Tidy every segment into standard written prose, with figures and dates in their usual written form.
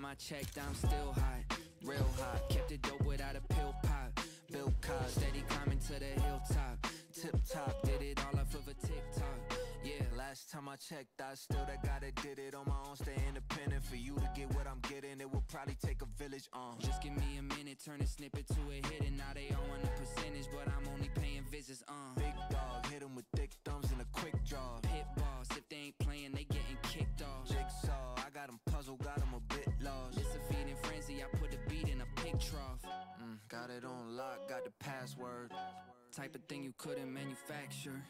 time I checked, I'm still hot, real hot. Kept it dope without a pill pop. Bill Cosby, steady climbing to the hilltop. Tip top, did it all off of a TikTok. Yeah, last time I checked, I still that guy that did it on my own. Stay independent. For you to get what I'm getting, it will probably take a village. Just give me a minute, turn a snippet to a hit, and now they all want a percentage, but I'm only paying visits. Big dog, hit 'em with thick thumbs and a quick draw. Pit boss, if they ain't playing, they getting kicked off. Jigsaw, I got 'em puzzled, got 'em a bit lost. It's a feeding frenzy, I put a beat in a pig trough. Got it on lock, got the password. Type of thing you couldn't manufacture.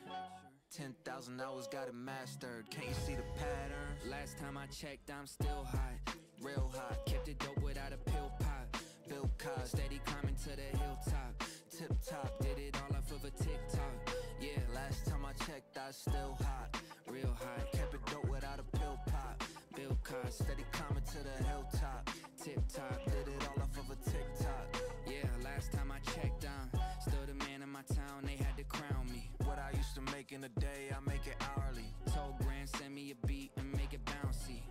10,000 hours, got it mastered. Can't you see the pattern? Last time I checked, I'm still hot, real hot. Kept it dope without a pill pop. Bill Cosby, steady climbing to the hilltop. Tip top, did it all off of a TikTok. Yeah, last time I checked, I still hot, real hot. Kept it dope without a pill pop. Bill Cosby, steady climbing to the hilltop. Tip top, did it all off of a TikTok. Yeah, last time I checked, I'm still the man in my town. They had to crown me. What I used to make in a day, I make it hourly. Told Grand, send me a beat and make it bouncy.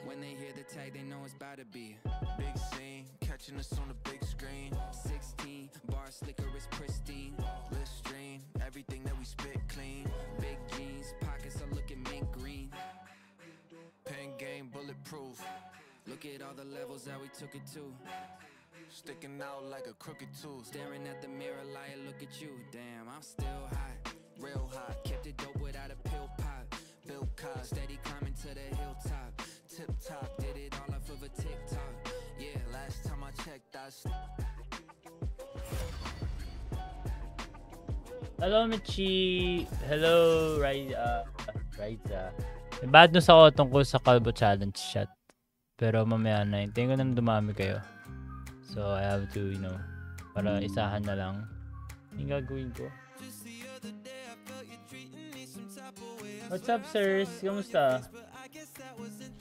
When they hear the tag, they know it's about to be big scene, catching us on the big screen. 16 bars, slicker is pristine. Listerine, everything that we spit clean. Big jeans, pockets are looking mint green. Pen game bulletproof. Look at all the levels that we took it to. Sticking out like a crooked tooth. Staring at the mirror like, look at you. Damn, I'm still hot, real hot. Kept it dope without a pill pop. Bill Cosby, steady climbing to the hilltop. Tip top, did it all off of a TikTok. Yeah, last time I checked, Hello, Michi. Hello, Raiza. May bad news ako tungkol sa Kalbo Challenge shot. Pero mamaya na, hintayin ko nang dumami kayo. So, I have to, para isahan na lang. Yung gagawin ko. What's up, sirs? Kamusta?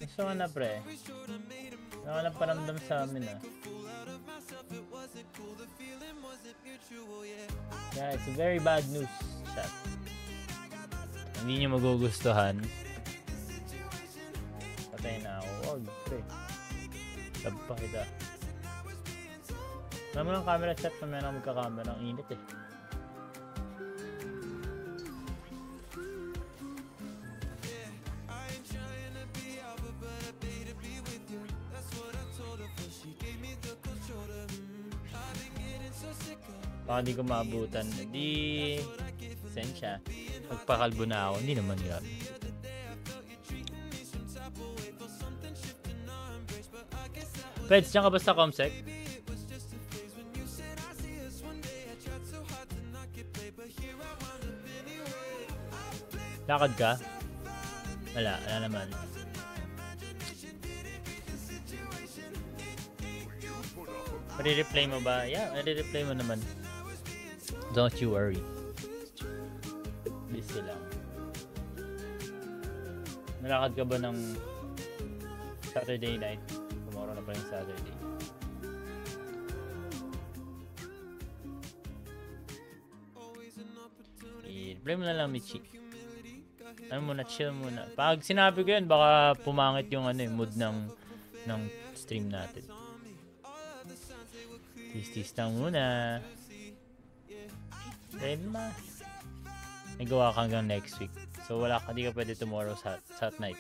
Gusto ka na, pre? Wala ka paramdam sa amin, ah. Yeah, it's a very bad news shot. Hindi nyo magugustuhan. Patay na ako. Oh, pre. Sab pa kita. Alam mo ng camera shot, mamaya na magka-camera. Ang init eh. Baka di ko maabutan. Di sensya. Magpakalbo na ako. Hindi naman yun. Peds, dyan ka ba sa Comsec? Lakad ka? Wala naman. Re-replay mo ba? Yeah, re-replay mo naman. Don't you worry. Busy lang. Nalakad ka ba ng Saturday night? Tomorrow na pa yung Saturday. I-replay mo na lang, Michi. Ano muna, chill muna. Pag sinabi ko yun, baka pumangit yung mood ng stream natin. Tis-tis lang muna. Then may gawa ka hanggang next week. So hindi ka pwede tomorrow sa night.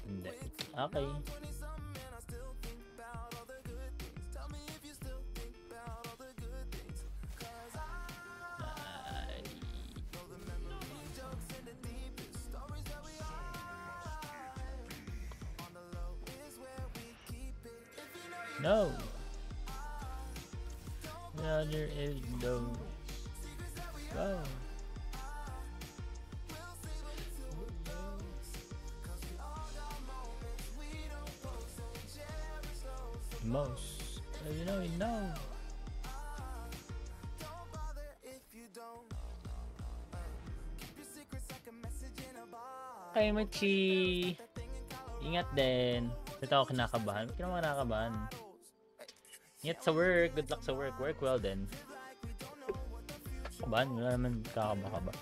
Hindi. Okay. No. There is no. Go. Most. You know. Okay, Machi. Ingat din. Ito ako kinakabahan. Ba't ka naman kinakabahan? Ingat sa work. Good luck sa work. Work well then. Kabahan? Wala naman kakaba-kaba.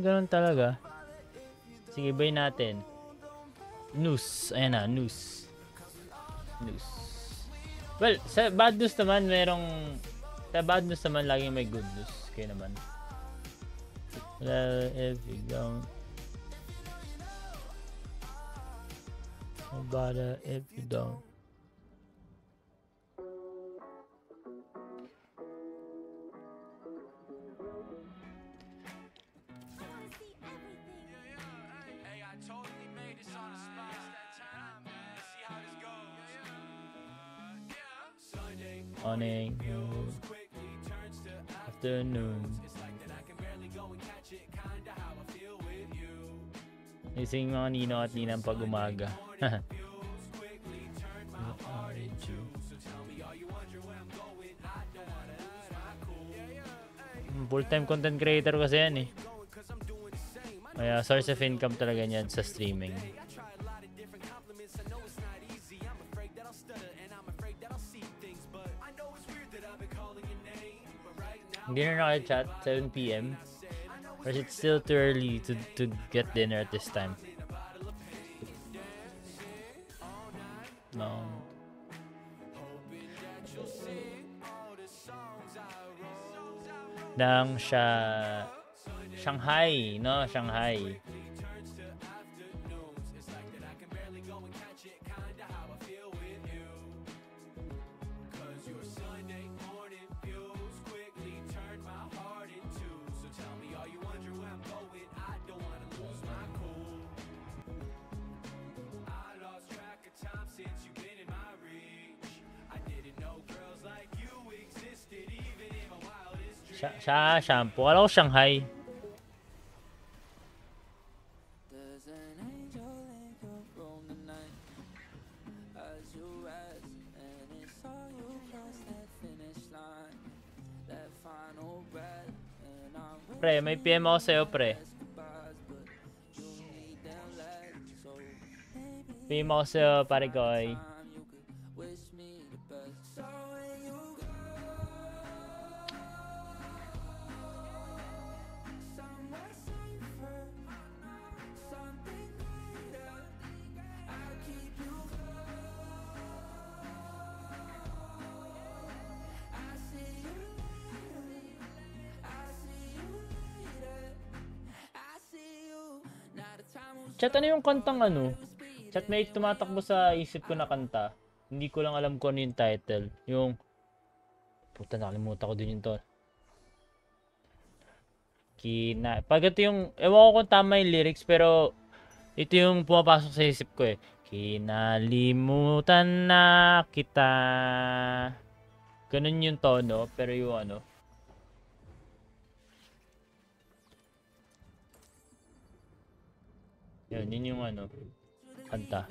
Ganun talaga. Sige, bay natin. News. Ayan na, news. News. Well, sa bad news naman, sa bad news naman, laging may good news. Kaya naman. Well, if you don't. No bother if you don't. Morning, afternoon. Ising mga nino at ninang pag umaga. Full-time content creator kasi yan eh. Kaya source of income talaga niyan sa streaming. Hindi na naka-chat, 7 PM. Or is it still too early to get dinner at this time? No. Ng Shanghai, no? Shanghai. Shampoo. Alam ko Shanghai. Pre, may PM ako sa'yo, pre. PM ako sa'yo, pare koy. Chat, ano yung kantang ano? Chat, may tumatakbo sa isip ko na kanta. Hindi ko lang alam kung ano yung title. Yung... Puta, nakalimutan ko din yung to. Pag ito yung... Ewan ko kung tama yung lyrics, pero... Ito yung pumapasok sa isip ko eh. Kinalimutan na kita. Ganun yung tono, pero yung ano... Yun yung ano, kanta.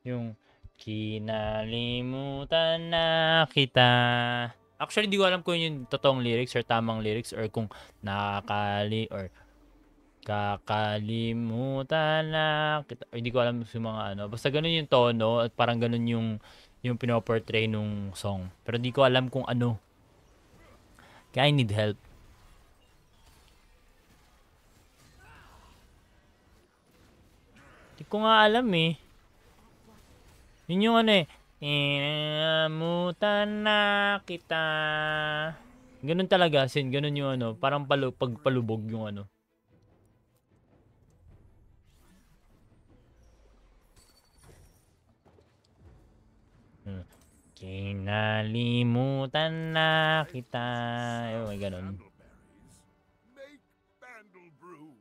Yung kinalimutan na kita. Actually, di ko alam kung yung totoong lyrics or tamang lyrics or kung kakalimutan na kita. Hindi ko alam yung mga ano. Basta ganun yung tono at parang ganun yung pinoportray nung song. Pero hindi ko alam kung ano. Kaya I need help. Hindi ko nga alam eh. Yun yung ano eh. Inamutan na kita. Ganun talaga. Ganun yung ano. Parang pagpalubog yung ano. Kinalimutan na kita. May ganun. Make Bandle brew.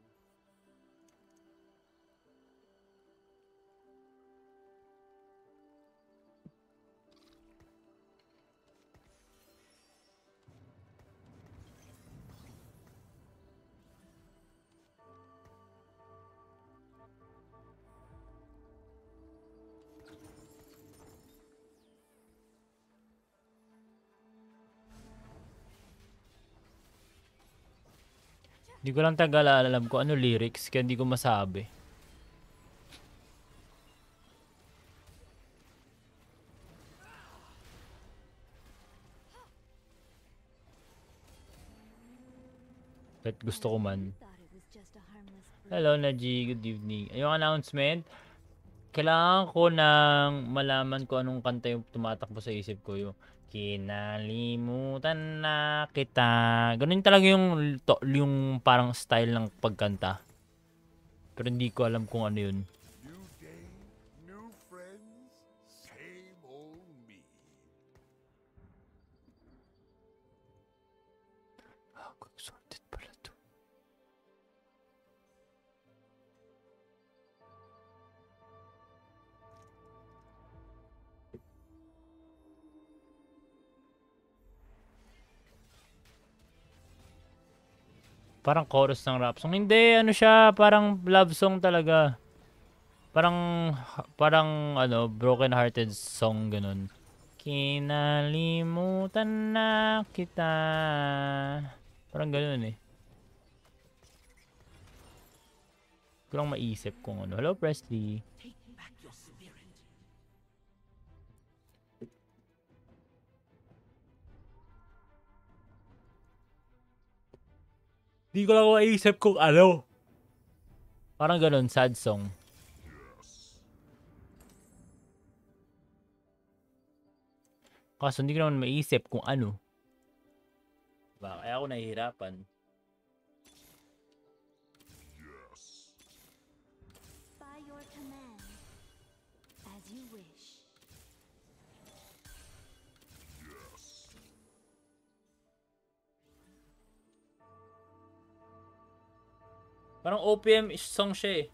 Hindi ko lang alam ko ano lyrics kaya hindi ko masabi. Kahit gusto ko man. Hello Naji, good evening. Yung announcement, kailangan ko nang malaman ko anong kanta yung tumatakbo sa isip ko. Yung kinalimutan na kita. Ganun talaga yung parang style ng pagkanta. Pero hindi ko alam kung ano yun. New day, new friends, same old me. Sorted pala to. Parang chorus ng rap song. Hindi, ano siya, parang love song talaga. Parang ano, broken hearted song ganun. Kinalimutan na kita. Parang ganun eh. Ko lang maisip kung ano. Hello Presley. Di ko lang maisip kung ano. Parang ganun, sad song. Kaso hindi ko naman maisip kung ano. Diba? Kaya ako nahihirapan. By your command, as you wish. Parang OPM song siya eh.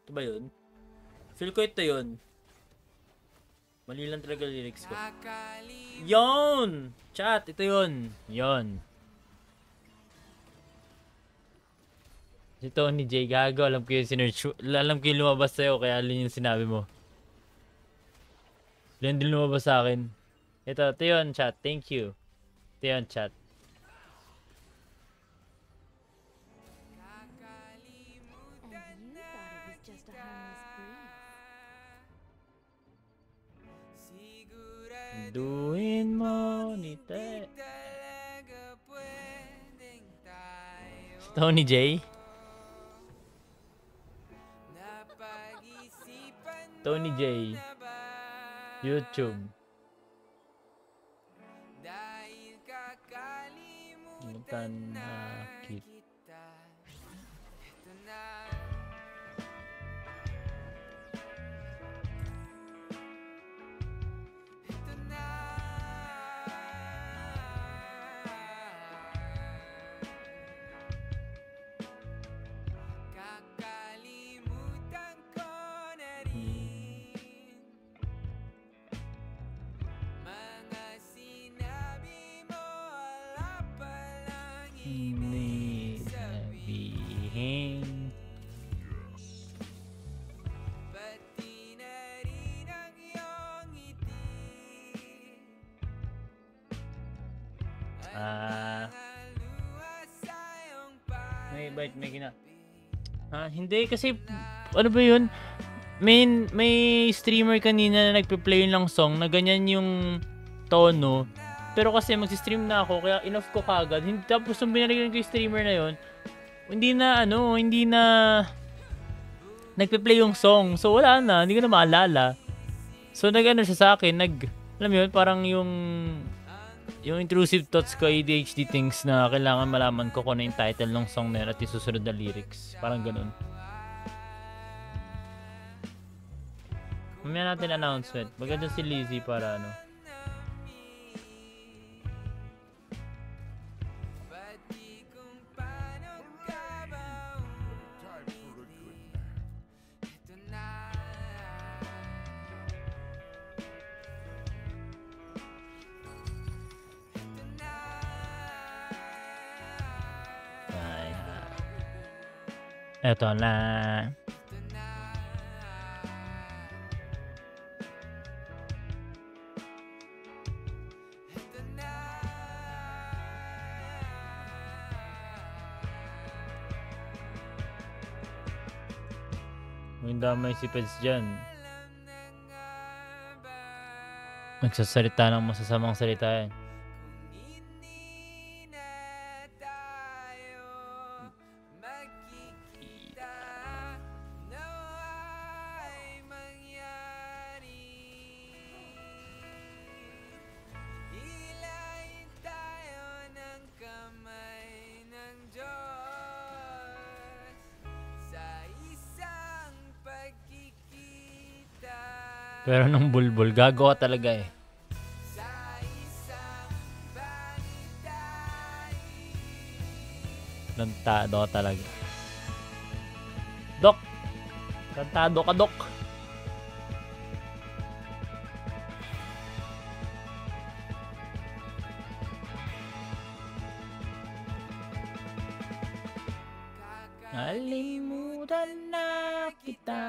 Ito ba yun? Feel ko ito yun. Mali lang talaga lyrics ko. Yon! Chat, ito yun. Yon. Si Tony J, gago. Alam ko yung sinerch. Alam ko yung lumabas sa'yo, kaya alin yung sinabi mo. Yan din lumabas sa akin. Ito yun, chat. Thank you. Ito yun, chat. Duin mo ni Te. Tony J. Tony J. YouTube. Mutan na kita. Ini sabihin. May gina. Hindi kasi ano ba 'yun? May streamer kanina na nagpe-play ng song na ganyan yung tono. Pero kasi magsi-stream na ako kaya enough ko kagad. Tapos nung binalikan ko yung streamer na 'yon, hindi na nagpe-play yung song. So wala na, hindi ko na maalala. So nag-ano siya sa akin, alam mo 'yun, parang yung intrusive thoughts ko, ADHD things na kailangan malaman ko kung ano yung title ng song na yun at yung susunod na lyrics. Parang ganun. Mamaya natin announcement. Maganda si Lizzie para ano. Time for a good nap. Ay, eto na. May damay si Peds dyan. Nagsasalita ng masasamang salita yan. Pero nung bulbul, gago ka talaga eh. Kantado ka talaga. Dok! Kantado ka, Dok! Nalimutan na kita.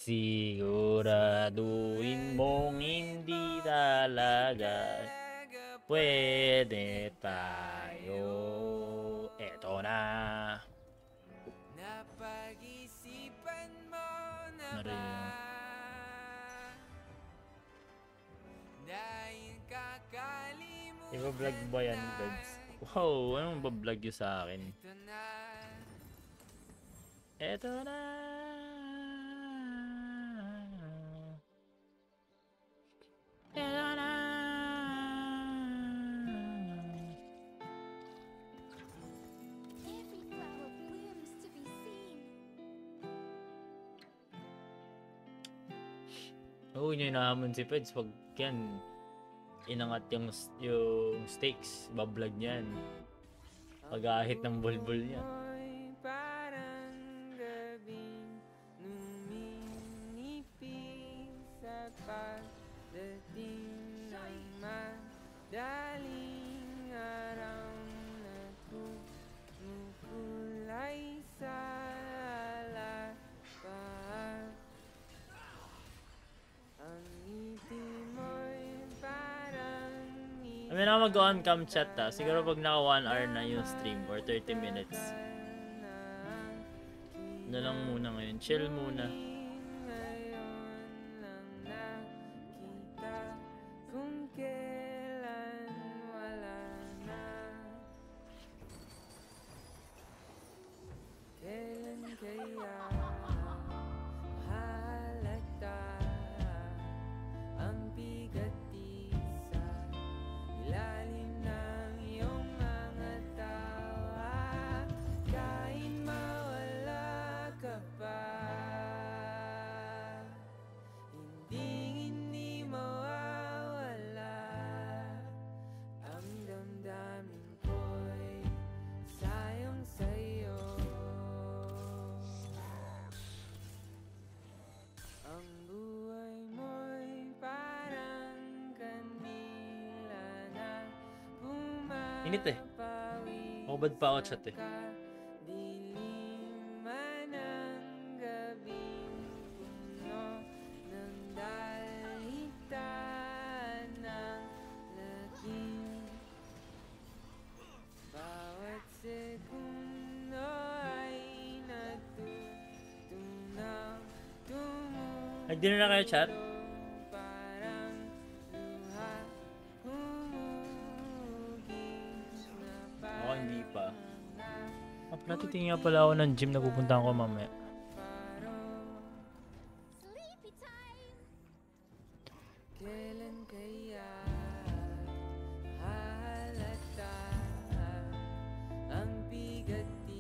Siguraduhin mong hindi talaga pwede tayo. Eto na. Napag-isipan mo na ba? Narinig. Dahil kakalimutan Iba-vlog ba yan, guys? Wow, anong ba-vlog yun sa akin? na. Eto na. Eto na. Every flower blooms to be seen. Oo, yun yung nahamon si Peds. Pag yan, inangat yung stakes, bablog niyan. Pag-ahit ng bulbul niya. Mo'y parang gabing numinipis sa pagdating ng madaling araw na kumukulay sa lapad. Ang ngiti mo'y parang I mean, ako mag-on cam chat ta. Siguro pag naka 1 hour na yung stream or 30 minutes. Ano lang muna ngayon. Chill muna. ngayon lang nakita kung kailan wala na. Kailan kaya halata ang bigat sa ilalim ng iyong mga tawa? Kahit mawala ka pa, hindi mawawala. Ang damdamin ko'y sayang sa'yo. Ang buhay mo'y parang kanila na Init eh. pumapawi Mabad pa ako chat eh. diliman ng gabing puno ng dalitan ng lagim. Bawat segundo ay natutunaw tumulo. Ay, di na kayo chat? Parang luha humugis na Ako hindi pa. parang Natitingin nga pala ako ng gym na pupuntahan ko mamaya. Sleepy time. Kailan kaya halata ang bigat sa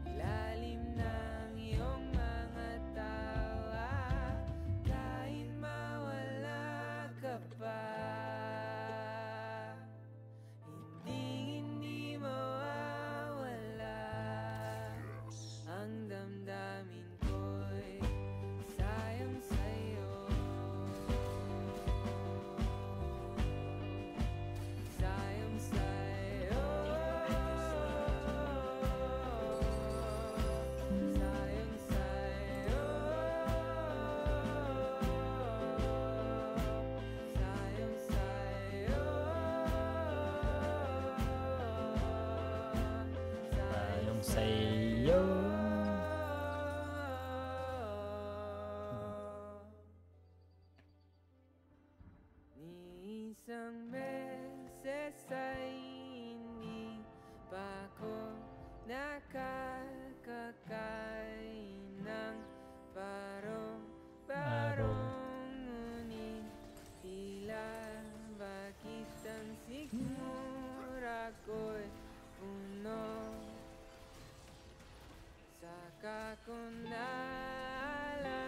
ilalim ng iyong mga kasa'y hindi pa ko nakakakain ng parong-parong ngunit tila bakit ang sigmura ko'y puno. Saka ko naalala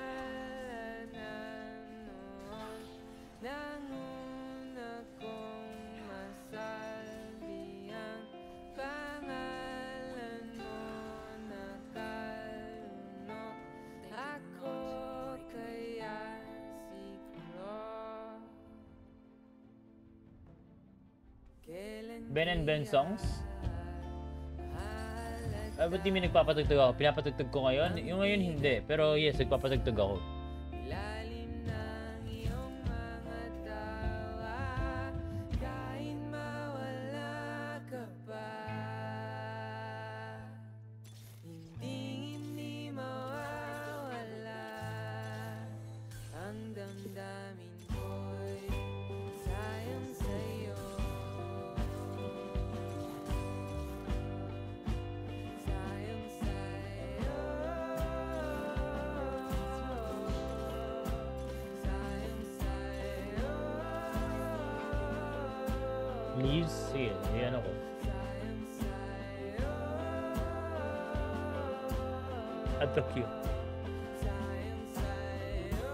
na noon nanguna kong masabi ang pangalan mo. Nakalunok ako kaya siguro kailan Ben and Ben songs? Ba't di may nagpapatugtog ako? Pinapatugtog ko ngayon? Yung ngayon hindi, pero yes, nagpapatugtog ako. ilalim ng iyong mga tawa, kahit mawala ka pa, hindi mawawala ang damdamin ko'y sayang sa'yo. Sayang sa'yo. Sayang sa'yo. Leaves? Sige, yan ako. Sayang sa'yo. At the cue. Sayang sa'yo.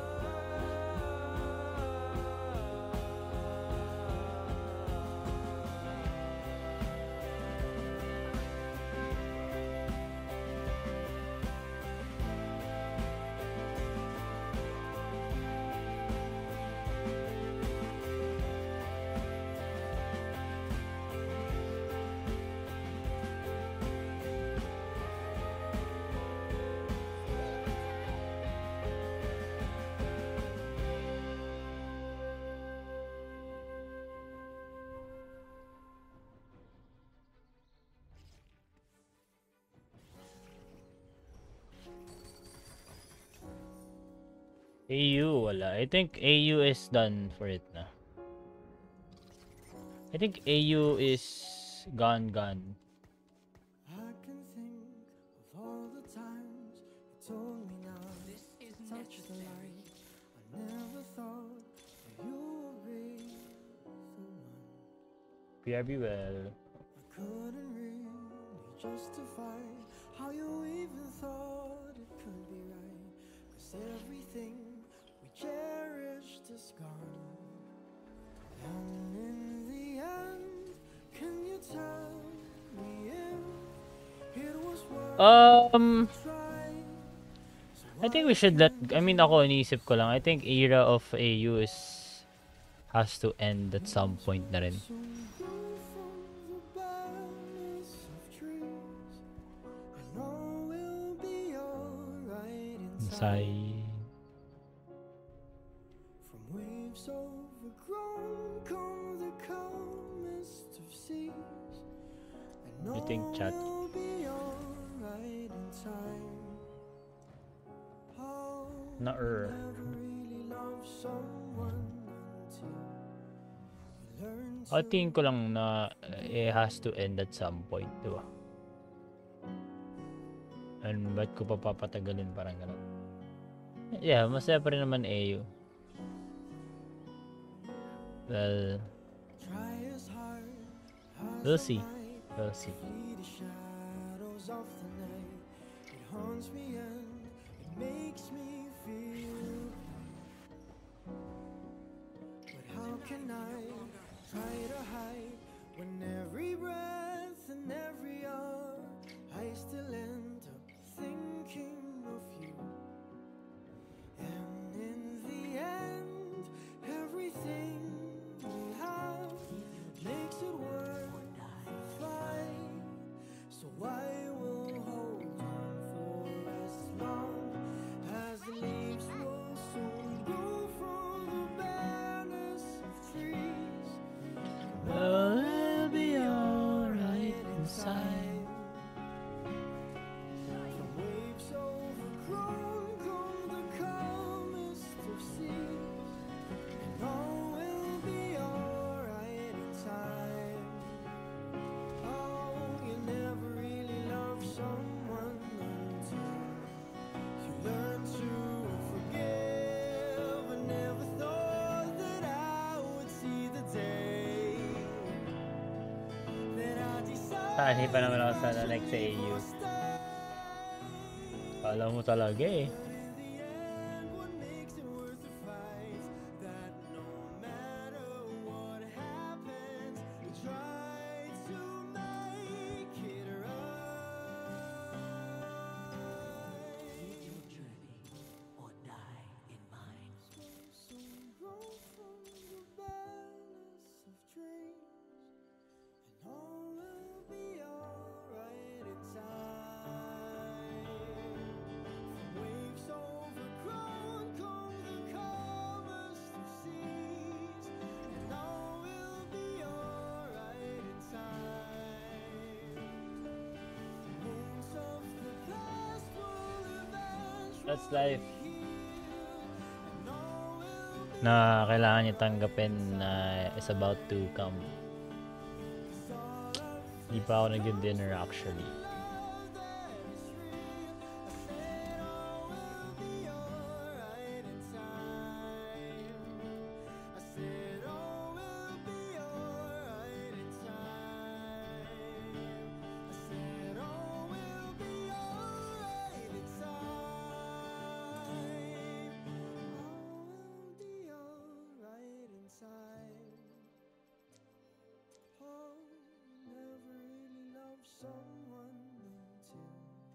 AU, wala. I think AU is done for it na. I think AU is gone. I can think of all the times you told me now this is touch the light. I never thought that you would be the one. PRB well. I couldn't really justify how you even thought it could be right. 'Cause everything we cherished is gone. And in the end, can you tell me if it was worth trying? I think we should let, I mean ako, iniisip ko lang, I think era of AU has to end at some point na rin. Soon grew from the barrenness of trees, and all will be alright inside. Inside. From waves overgrown come the calmest of seas, and You think, all chat? will be alright in time. Oh, Na never really loved someone until you learn I to think ko lang na it has to end at some point, di ba? And ba't ko pa papatagalin parang gano'n? Yeah, masaya pa rin naman AU. Well, try as hard as we'll I see. might. We'll see. Flee the shadows of the night. It haunts me and it makes me feel. But how can I try to hide when every breath and every hour I still end up thinking of you? And in the end, everything we have makes it worth the fight. So I will hold on for as long as the leaves will soon grow from the barrenness of trees. Well, it'll be alright inside. Sali pa naman ako sa next sa AU. Kala mo talaga eh. That's life. Na kailangan niya tanggapin na is about to come. Hindi pa ako nag-dinner actually.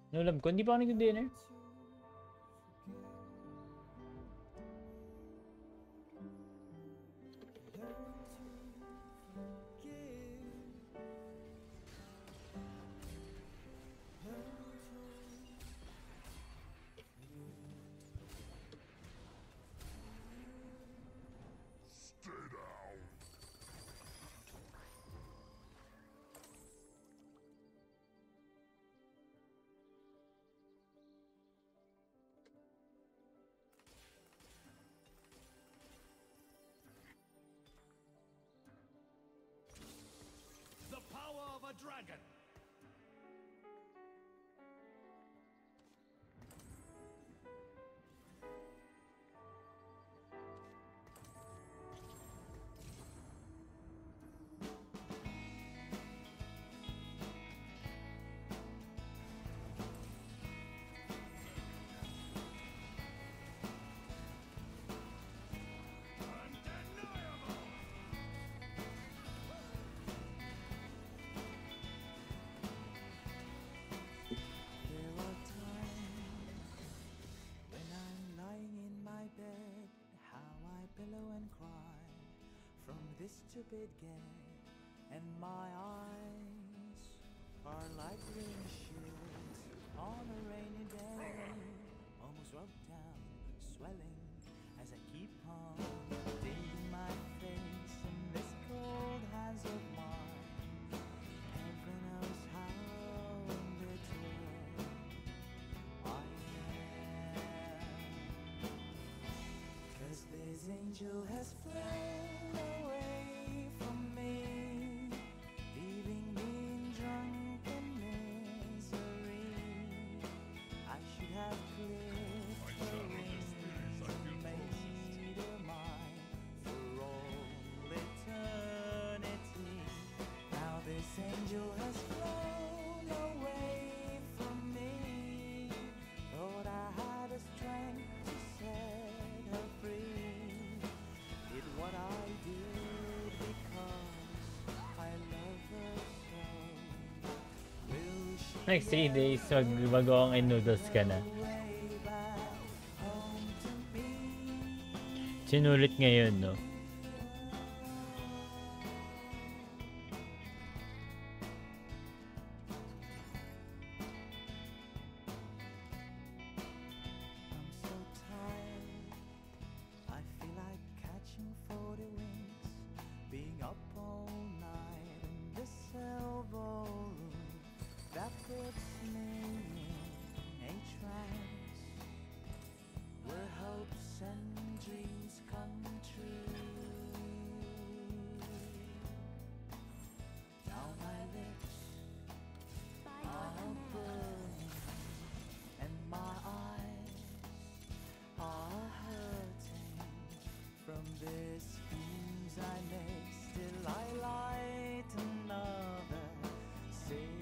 No, alam ko, hindi pa ako nag-dinner. The power of a dragon. There are times when I'm lying in my bed, how I pillow and cry from this stupid game, and my eyes are like windshields on a rainy day, almost rubbed down, swelling as I keep on digging my face in this cold hands of mine. Heaven knows how bitter I am, 'cause this angel has flown away from me, leaving me in drunken misery. I should have clipped her wings and made her mine for all eternity. Now this angel has flown away from me. Thought I had the strength to set her free. Did what I did because I love her so. Will she Next 3 days, magbago ang noodles ka na. way back home to me? Sinulit ngayon, no? I'm so tired. I feel like catching 40 winks, being up all night in this elbow room that puts me in a trance, where hopes and dreams come true. Now my lips are burning and my eyes are hurting from the schemes I make. Still I light another cigarette.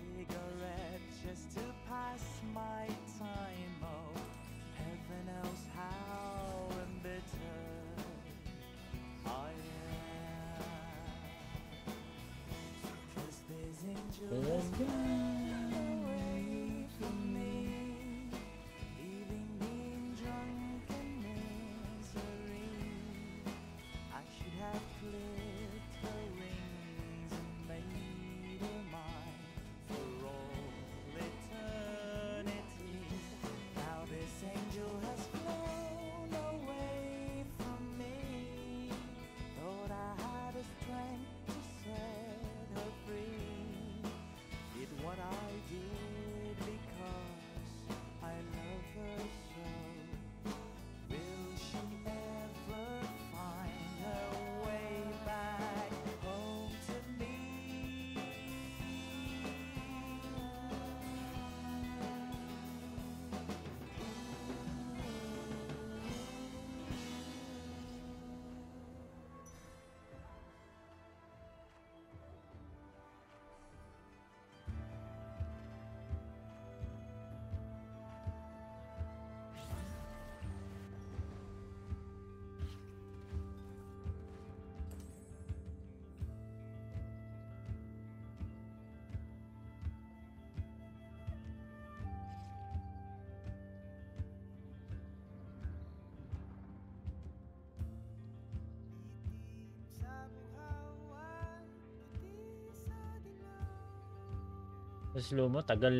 Sa slow mo, tagal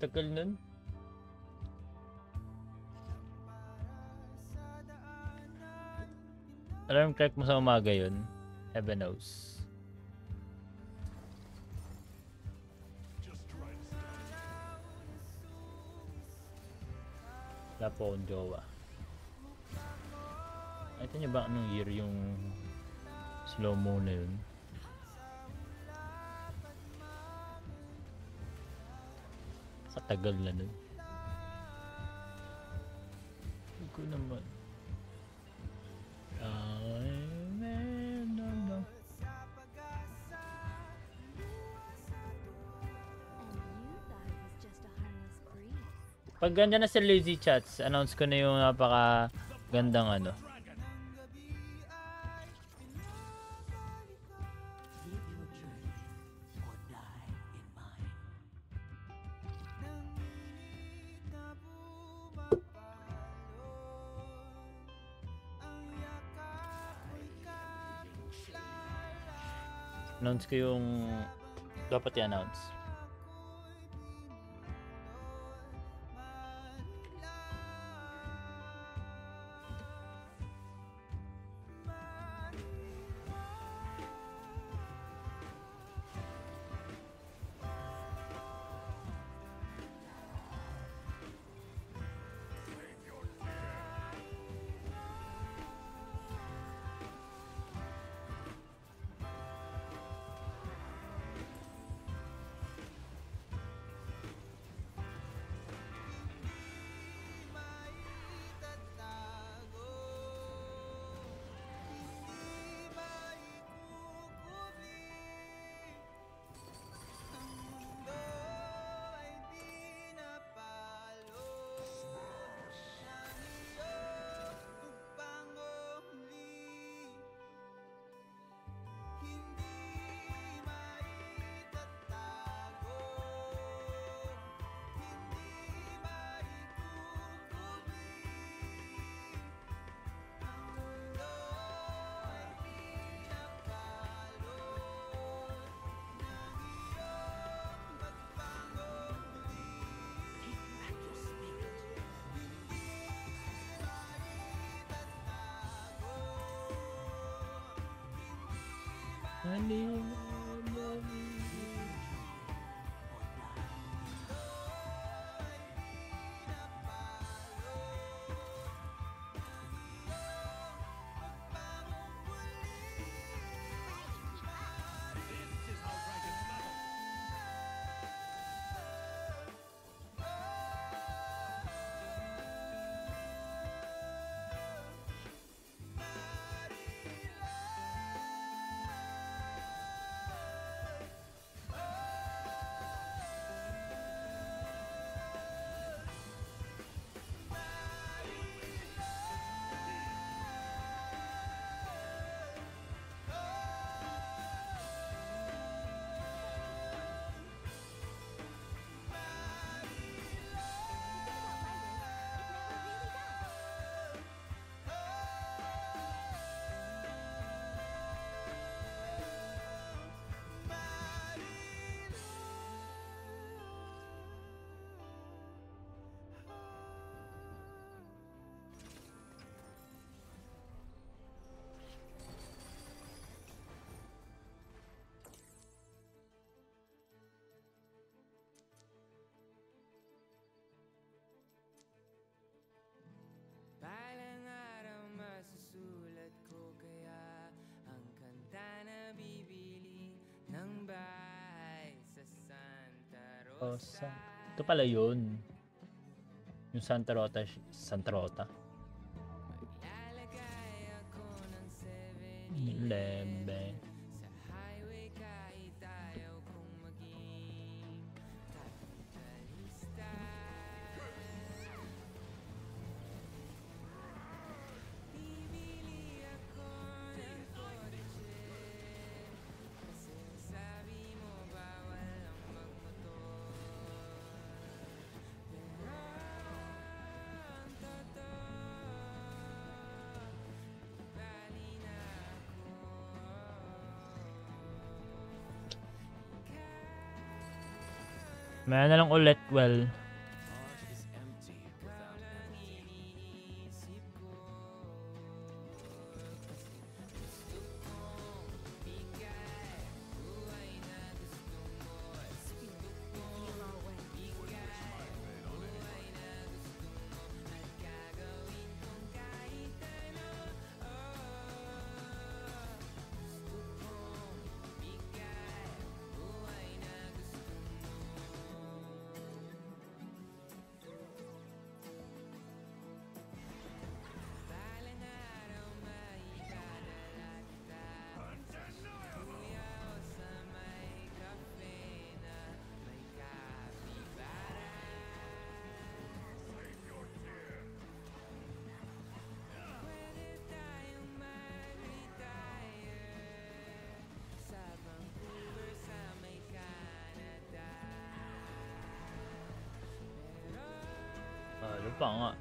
nun. Alarm clock mo sa umaga yun. Heaven knows. Wala po akong jowa. Ito niyo ba anong year yung slow mo na yun? Katagal na nun. Hindi ko naman. Pag ganda na sa lazy chats, announce ko na yung napaka gandang ano. Announce ko yung dapat i-announce. Balang araw masusulat ko kaya ang kanta na bibili ng bahay sa Santa Rosa. Ito pala yun. Yung Santa Rota. Maglalagay ako ng 11. sa highway kahit ayaw kong maging kapitalista. Bibili ako ng kotse kasi sabi mo bawal ang magmotor. Pero ang totoo, bali na ako. Maya na lang ulit, well. Ano pa nga?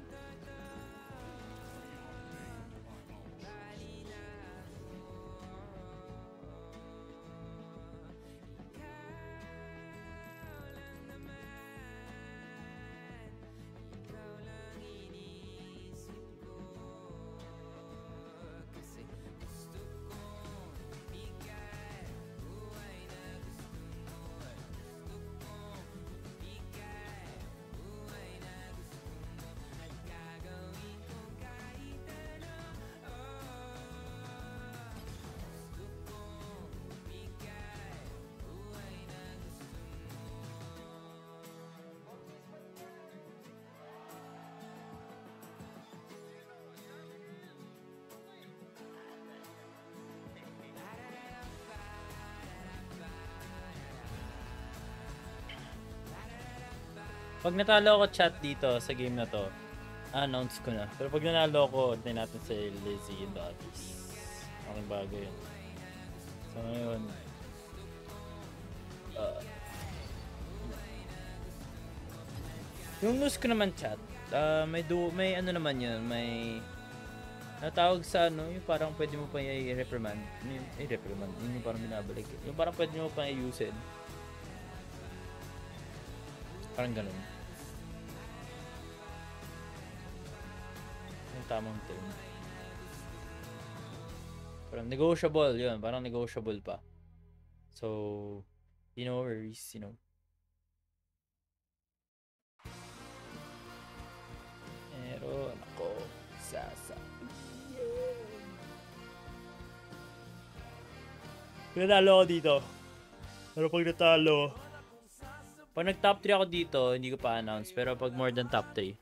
Pag natalo ako chat dito sa game na to, announce ko na. Pero pag nanalo ako, tignan natin si Lizzie and the others. Aking bago yun. So ngayon, yung news ko naman chat, may ano naman yun, may natawag sa ano, yung parang pwede mo pa i-reprimand. I-reprimand, yun yung parang binabalik. Yung parang pwede mo pa i-usin. Parang ganun. Yung tamang term. Parang negotiable, yun. Parang negotiable pa. So, no worries, you know. Meron ako sasabihin. Natalo ako dito. Pero pag natalo, pag nag-top 3 ako dito, hindi ko pa announce. Pero pag more than top 3.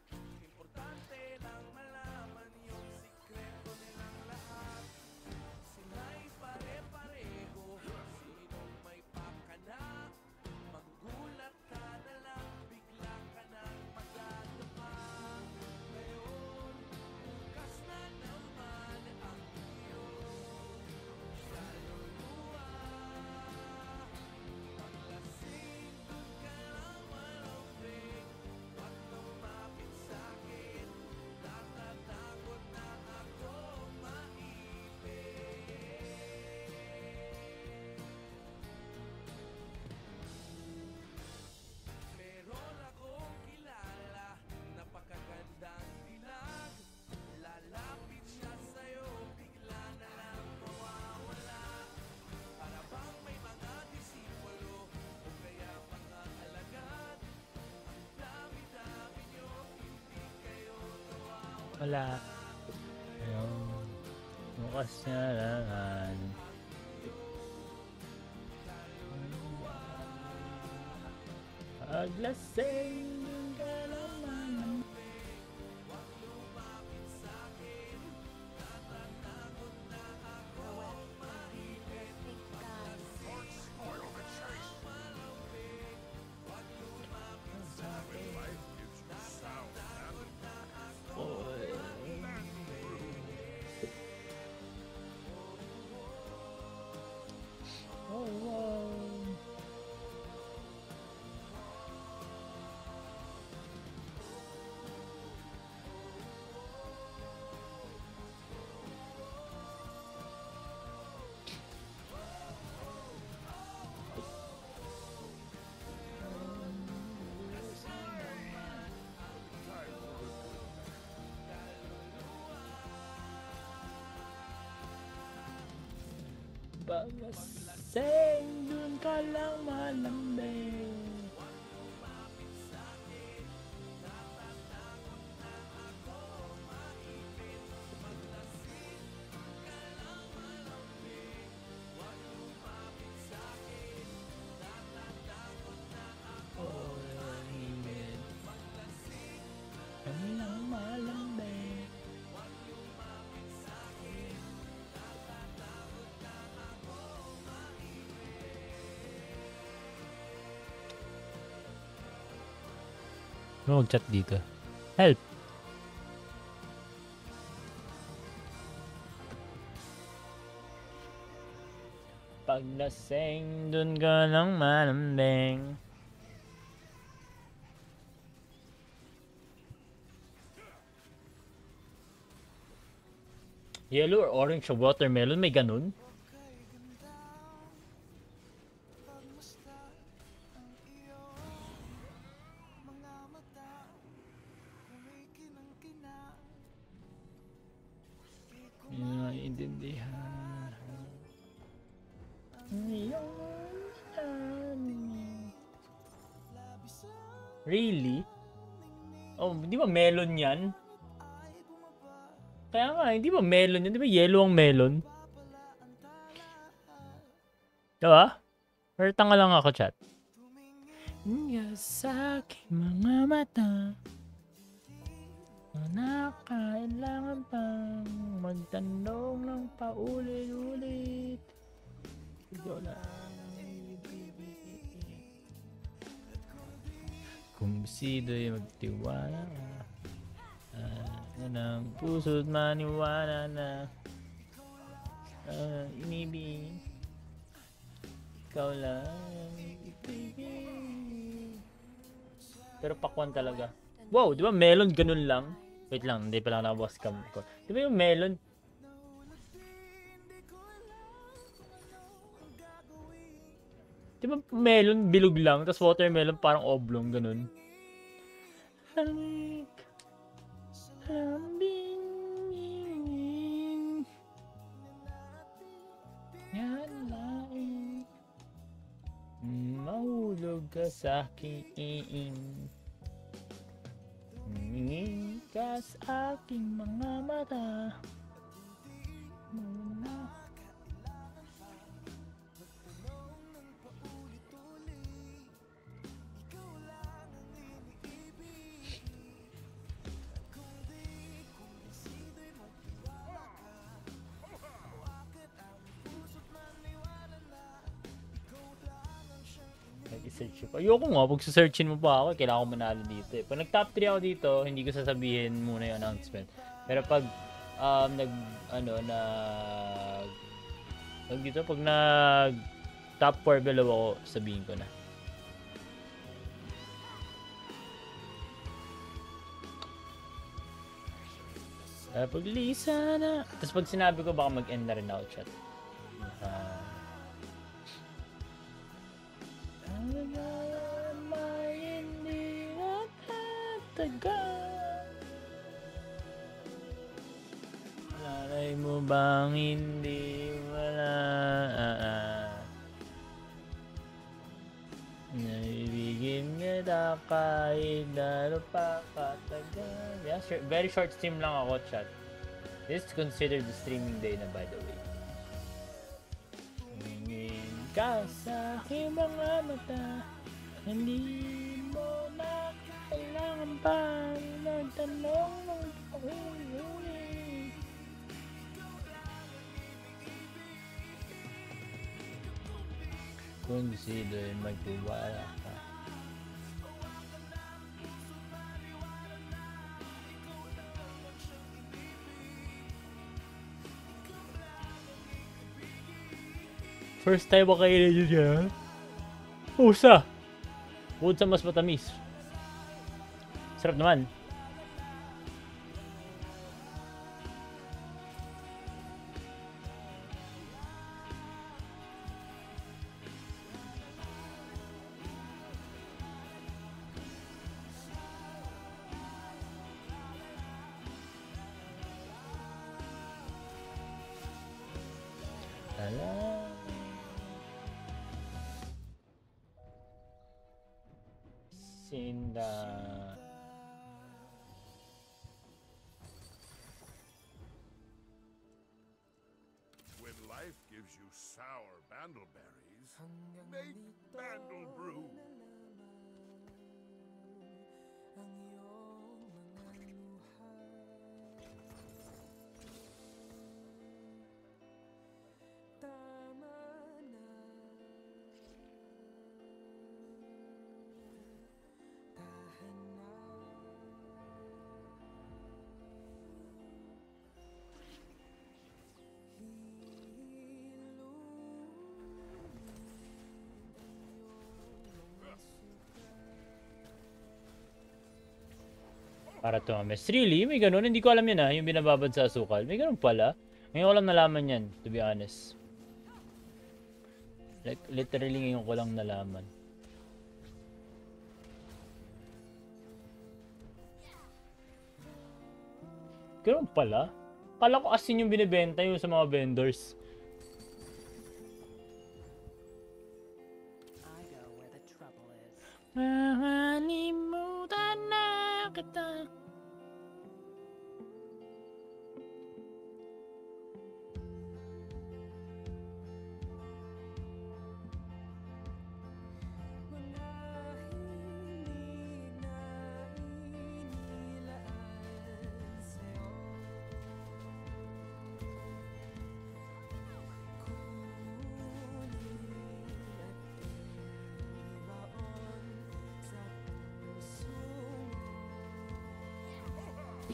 Wala. Ayun. Bukas na lang. Paglasing ka naman. Paglaseng, dun ka lang malambing. Kami lang malambing. Ano mag-chat dito? Help! Paglaseng, dun ka lang malambing. Yellow or orange o watermelon, may ganun? Hindi naiintindihan. Really? Oh, di ba melon yan? Kaya nga, hindi ba melon yan? Di ba yellow ang melon? Diba? Or tanga lang ako, chat. Nga sa aking mga mata, kailangan pang magtanong ng paulit-ulit. Ikaw lang ibibigay. Kung sido'y magtiwala ng puso't maniwala na inibig. Ikaw lang ibibigay. Pero pakwan talaga. Wow, di ba melon ganun lang? Wait lang, hindi pa lang nakabukas cam ko. Di ba yung melon? Di ba melon bilog lang, tapos watermelon parang oblong, ganun? Halik, lambingin, yan laing, mahulog ka sa aking Tumingin ka sa aking mga mata. Muna. Nag-search pa. Ayoko nga, pag searchin mo pa ako, kailangan ko manalo dito eh. Pag nag-top 3 ako dito, hindi ko sasabihin muna yung announcement. Pero pag pag nag top 4 below ako, sabihin ko na. Pag Lisa na. Tapos pag sinabi ko, baka mag-end na rin ako, chat. Lalay mo bang hindi wala naibigin kita kahit lalo pa katagal. Yeah, very short stream lang ako, chat. This is considered the streaming day na, by the way. Tumingin ka sa aking mga mata, hindi mo na kailangan pa nagtanong ng paulit-ulit. Kung sino'y magtiwala ka. First time ba kayo na yun? Pusa! Bukod sa mas matamis. Sarap naman. Sinda. When life gives you sour bandleberries, make bandle brew. ang iyong mga luha. Tama na. Tahan na. Para tumamis. Really? May ganun? Hindi ko alam yun yung binababad sa asukal. May ganun pala. Ngayon ko lang nalaman yan, to be honest. Like, literally ngayon ko lang nalaman. Ganun pala? Kala ko asin yung binibenta yung sa mga vendors. I go where the trouble is. Mahalimutan na kita. Mga himig na inilaan sa'yo. Kunin at ibaon sa puso mo. Bagong araw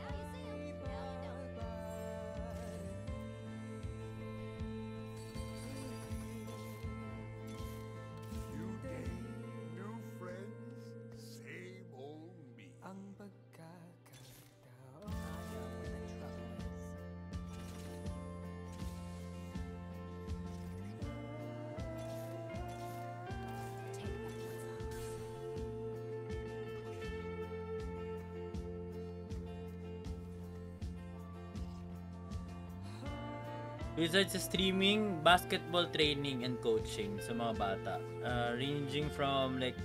ay New day, new friends, same old me. ang pagkakataon. I go where the trouble is. Take back what's ours. Besides sa streaming, basketball training and coaching sa mga bata. Ranging from like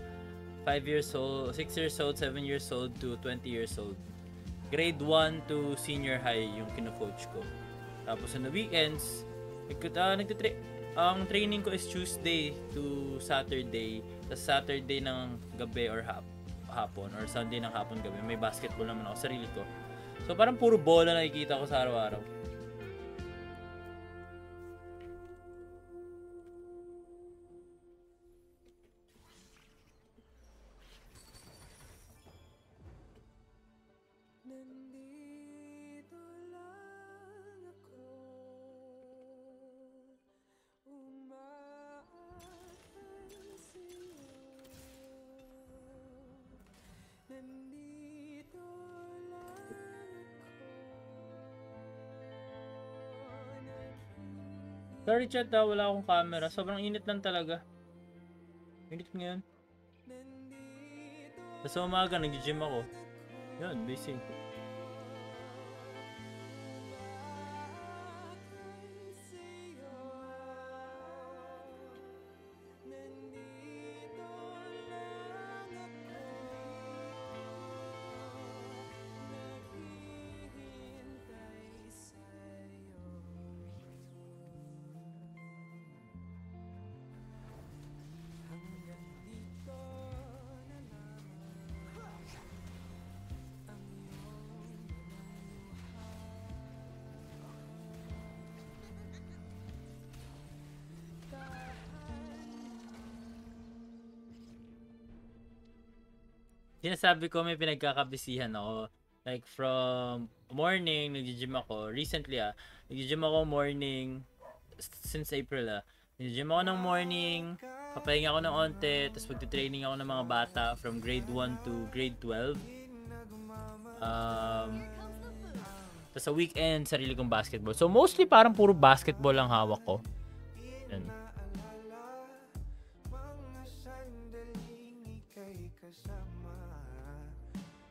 5 years old, 6 years old, 7 years old to 20 years old. Grade 1 to senior high yung kino-coach ko. Tapos on the weekends, ang training ko is Tuesday to Saturday. Tapos Saturday ng gabi or hapon or Sunday ng hapon gabi. May basketball naman ako sarili ko. So parang puro bola nakikita ko sa araw-araw. Nandito lang ako, umaakal sa'yo. Nandito lang ako, Sorry chat wala akong camera. Sobrang init lang talaga. Init ngayon. nandito Sa umaga, nag-gym ako. Yun, busy. sa'yo. Nandito lang ako, naghihintay sa'yo. Hanggang dito na lamang ang iyong Sinasabi ko may pinagkakabisihan ako. Like from morning, nag-gym ako. Recently nag-gym ako morning since April Nag-gym ako ng morning, papahinga ako ng onte, tapos magte-training ako ng mga bata from grade 1 to grade 12. Tapos sa weekend, sarili kong basketball. So mostly parang puro basketball ang hawak ko. Yan. mga sandaling ika'y kasama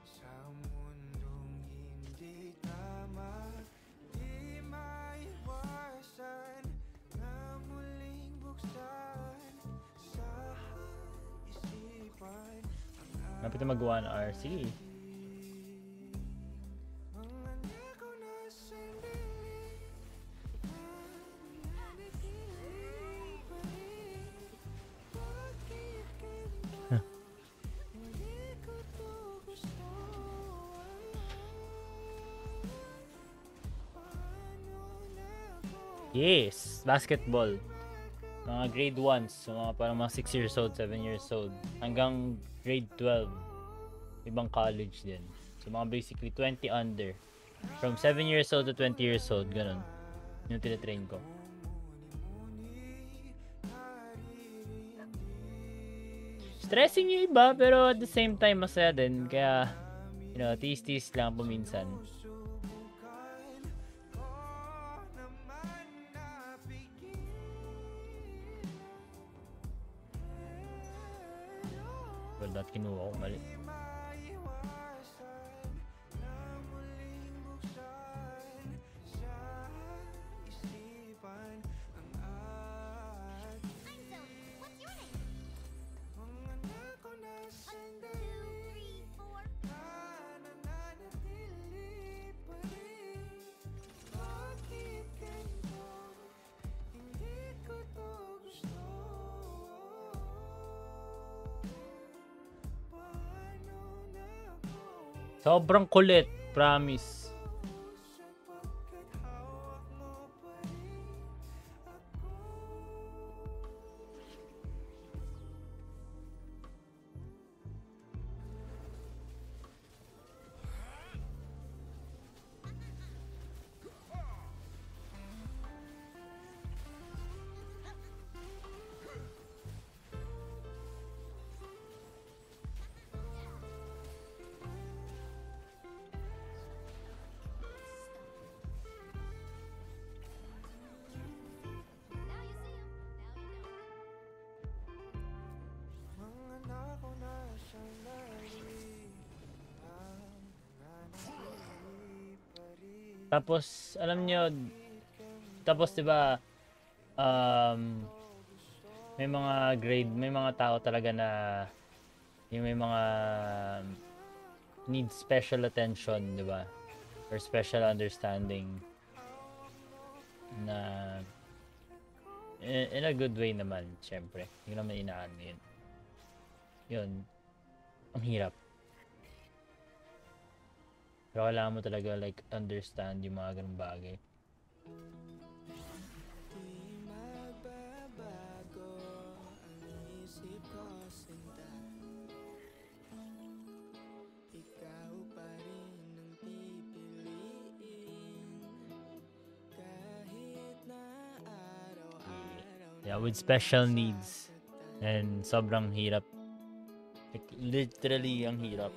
sa mundong hindi tama. Di maiwasan Napit na magawa ng R. Sige. Yes, basketball. Mga grade 1s, so mga parang mga 6 years old, 7 years old, hanggang grade 12. Ibang college din. So mga basically 20 under. From 7 years old to 20 years old, ganun. Yung tinitrain ko. Stressing yung iba, pero at the same time, masaya din. Kaya, you know, tiis-tiis lang paminsan. Well, that kinuha ko mali. I'm Zoe. What's your name? 1, 2, 3, 4. Sobrang kulit, promise. Now you see him. Now you know. Tapos, alam nyo, tapos diba, may mga grade, may mga tao talaga na, yung may mga need special attention, diba? Or special understanding na in a good way naman, syempre. Hindi ko naman inaano yun. Yun, ang hirap. Pero kailangan mo talaga like understand yung mga ganung bagay. Yeah, with special needs. And sobrang hirap. Like, literally ang hirap.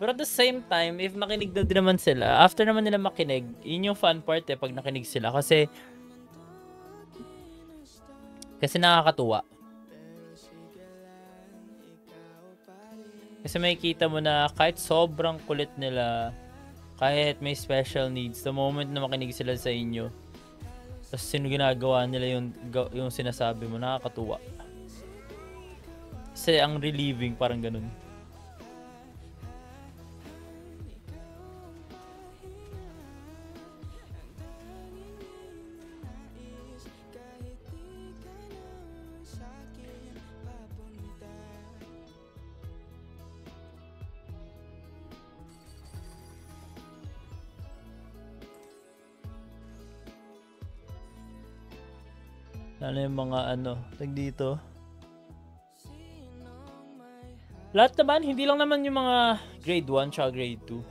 Pero at the same time, if makinig na din naman sila, after naman nila makinig, yun yung fun part eh, pag nakinig sila. Kasi nakakatuwa. Kasi makikita mo na kahit sobrang kulit nila, kahit may special needs, the moment na makinig sila sa inyo, tapos ginagawa nila yung sinasabi mo, nakakatuwa. Kasi ang relieving, parang ganun. Ano yung mga tag dito. Lahat naman, hindi lang naman yung mga grade 1 tsaka grade 2.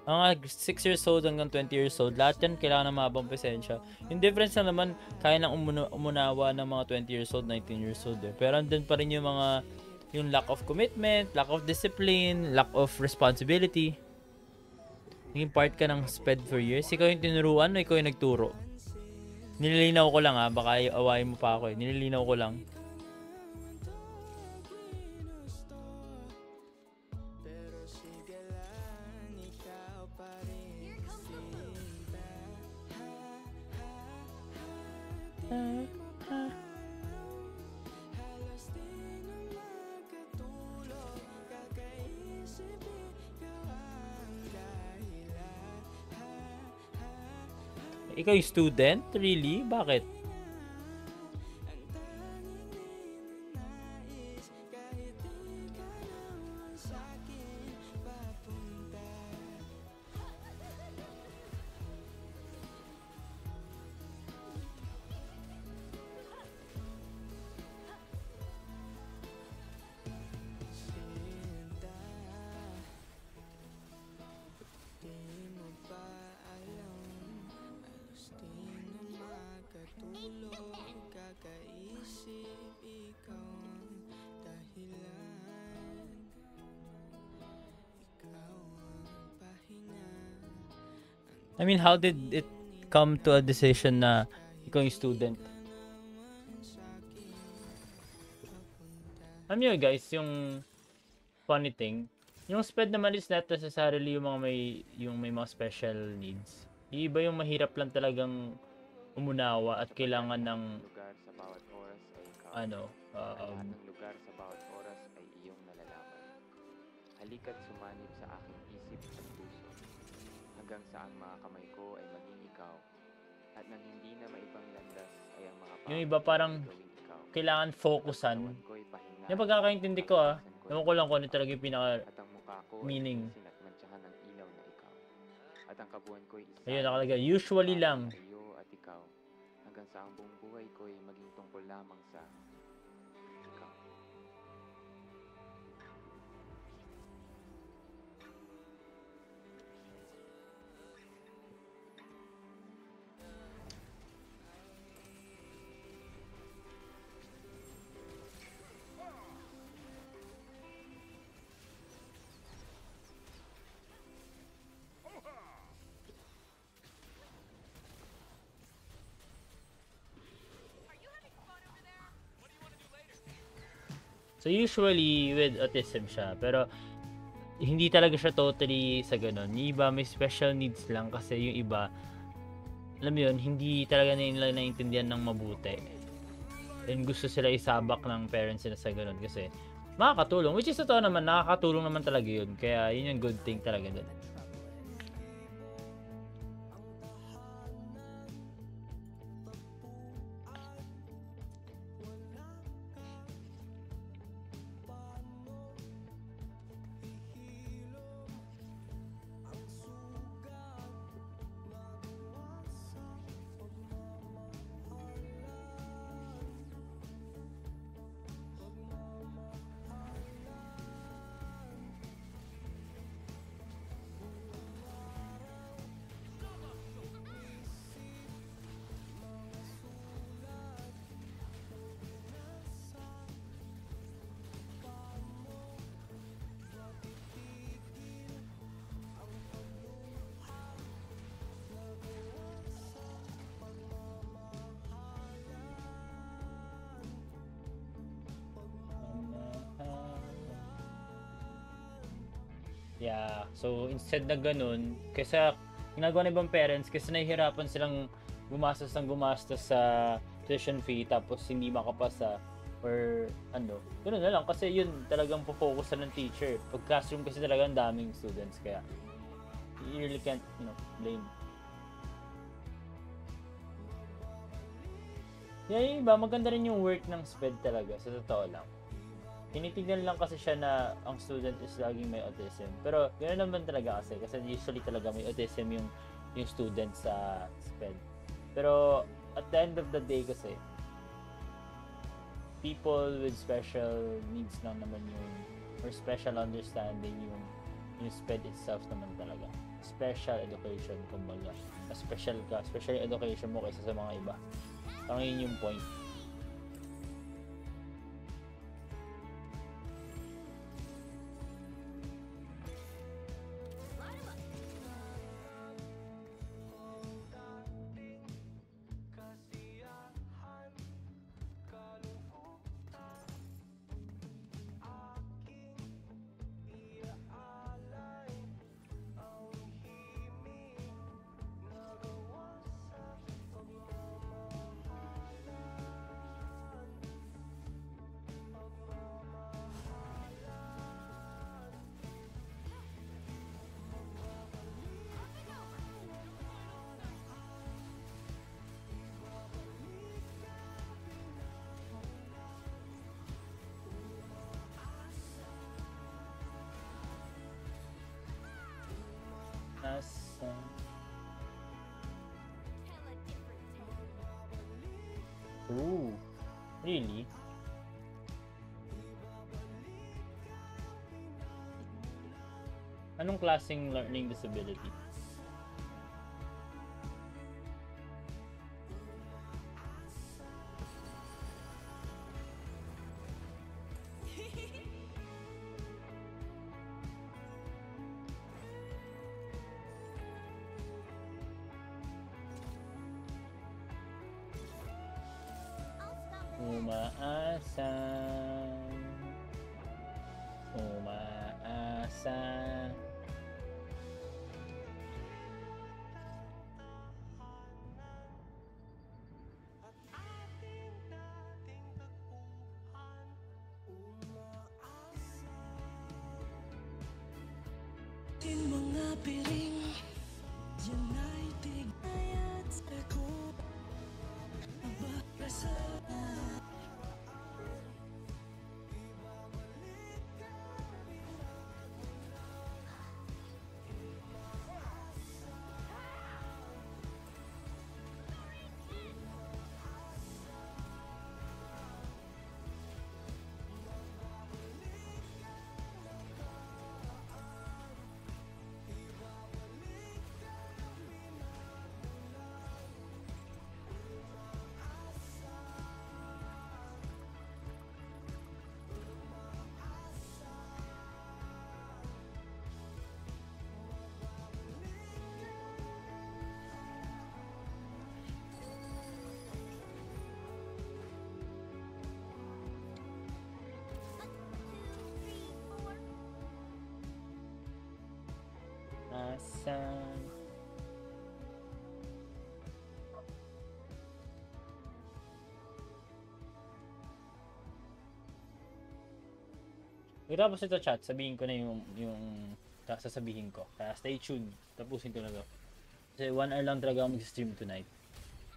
Mga 6 years old hanggang 20 years old, lahat yan kailangan ng mahabang presensya. Yung difference na naman, kaya nang umunawa ng mga 20 years old, 19 years old eh. Pero andun pa rin yung mga, yung lack of commitment, lack of discipline, lack of responsibility. Naging part ka ng SPED for years. Ikaw yung tinuruan o ikaw yung nagturo? Nililinaw ko lang baka awayin mo pa ako eh. Nililinaw ko lang. Here comes the food. Ikaw yung student? Really? Bakit? I mean, how did it come to a decision na ikaw yung student? Alam nyo guys, yung funny thing, yung SPED naman is not necessarily yung may mga special needs. Yung iba yung mahirap lang talagang umunawa at kailangan ng lugar sa bawat oras ay ikaw. ano, Lahat ng lugar sa bawat oras ay iyong nalalaman. Halika't sumanib sa aking isip at puso. Hanggang saan mga kamay ko ay maging ikaw. At nang hindi na maibang landas ay ang mga yung iba parang gawing ikaw. kailangan focusan. Katawan ko'y pahinga. Yung pagkakaintindi ko ewan ko lang kung ano talaga yung pinaka At ang mukha ko meaning. ay at mantsahan ng ilaw na ikaw. At ang kabuuan ko'y isa. Ayun, nakalagay, usually lang. Sa iyo at ikaw. Hanggang sa ang buong buhay ko'y maging tungkol lamang sa ikaw. So usually with autism siya, pero hindi talaga siya totally sa ganun. Yung iba may special needs lang kasi yung iba, alam mo yun, hindi talaga nila naiintindihan ng mabuti. And gusto sila isabak ng parents nila sa ganun kasi makakatulong. Which is totoo naman, nakakatulong naman talaga yun. Kaya yun yung good thing talaga dun. Yeah, so instead na ganun, kaysa ginagawa ng ibang parents, kasi nahihirapan silang gumastos sa tuition fee tapos hindi makapasa or ano, ganoon na lang kasi yun talagang po-focus ng teacher. Pag classroom kasi talaga ang daming students kaya you really can't, blame. Yeah, yung iba, maganda rin yung work ng SPED talaga, sa totoo lang. Tinitignan lang kasi siya na ang student is laging may autism. Pero ganoon naman talaga kasi usually talaga may autism yung student sa SPED. Pero at the end of the day kasi, people with special needs lang naman yung, or special understanding yung SPED itself naman talaga. Special education, kumbaga. Special yung education mo kaysa sa mga iba. Ang yun yung point. Ooh. Really? Anong klaseng learning disability? Umaasa. Umaasa. Mga piring yan ay tigayat ako Nabasa Asan? Tapos ito chat, sabihin ko na yung sasabihin ko. Kaya stay tuned. Tapusin ko na to. Kasi 1 hour lang talaga ako mag-stream tonight.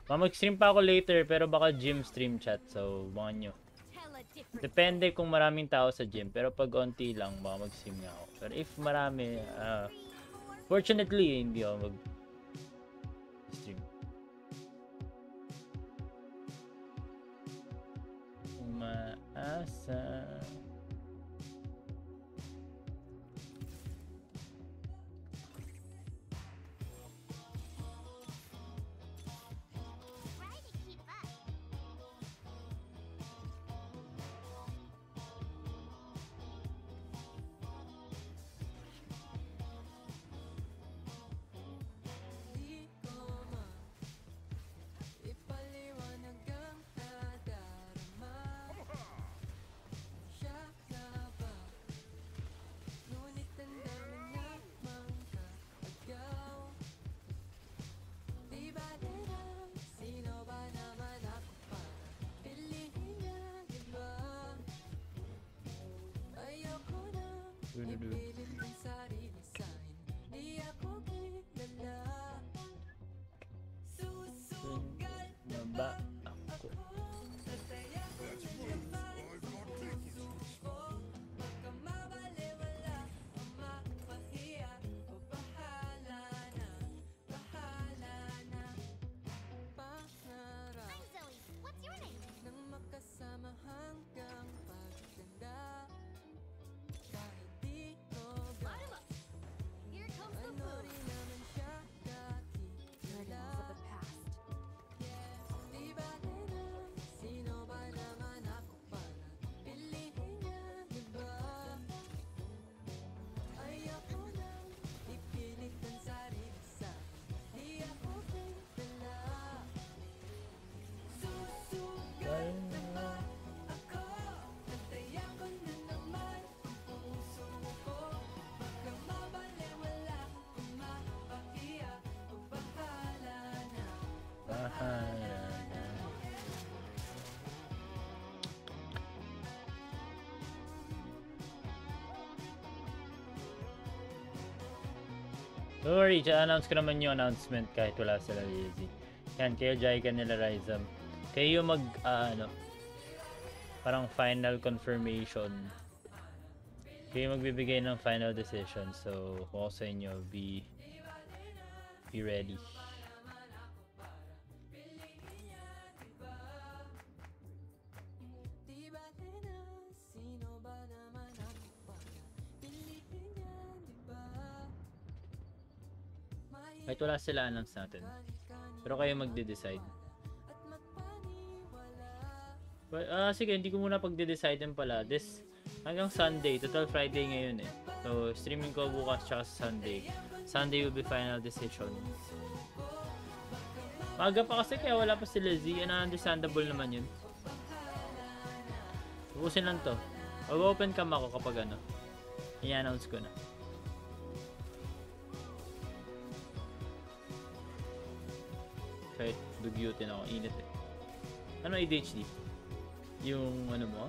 Mag-stream pa ako later pero baka gym stream chat. So, bangan nyo. Tell a different Depende kung maraming tao sa gym. Pero pag onti lang, baka mag-stream nga ako. Pero if marami, fortunately, hindi ako mag-stream. Umaasa. try to keep up. Di ko ipaliwanag ang nadarama Siya na ba? Ngunit ang dami namang kaagaw Di ba dirang sino ba naman ako para piliin niya, di ba? Ayoko nang ipilit ang sarili sa'kin Di ako kilala Susugal Na ba ako? Tataya ko na naman ang puso ko Baka mabaliwala o mapahiya O bahala na Pangarap I'm Zoe. What's your name? Nang makasama hanggang pagtanda Kahit di ko Line 'em up. Here comes the ano food. rin naman siya dati Dragons of the past. Di ba tinang sino ba naman ako para piliin niya, di ba? Ayoko nang ipilit ang sarili sa'kin Di ako kilala Susugal na ba ako? Tataya ko na naman ang puso ko Baka mabaliwala o mapahiya o bahala na Bahala na. Don't worry, announce ko naman yung announcement kahit wala sila lazy. Yan, kayo Jai ka nila Rizam. Kayo mag, parang final confirmation. Kayo magbibigay ng final decision. So, kung ako sa inyo, be ready. Kahit wala sila, announce natin. Pero kayo magde-decide. But, sige, hindi ko muna pagde-decide din pala. Hanggang Sunday, total Friday ngayon eh. So, streaming ko bukas tsaka sa Sunday. Sunday will be final decision. Maga pa kasi kaya wala pa sila Z. Understandable naman yun. Ubusin lang to. Mag-open cam ako kapag ano. I-announce ko na. Kahit dugyutin ako. Init eh. Ano ADHD? Yung ano mo?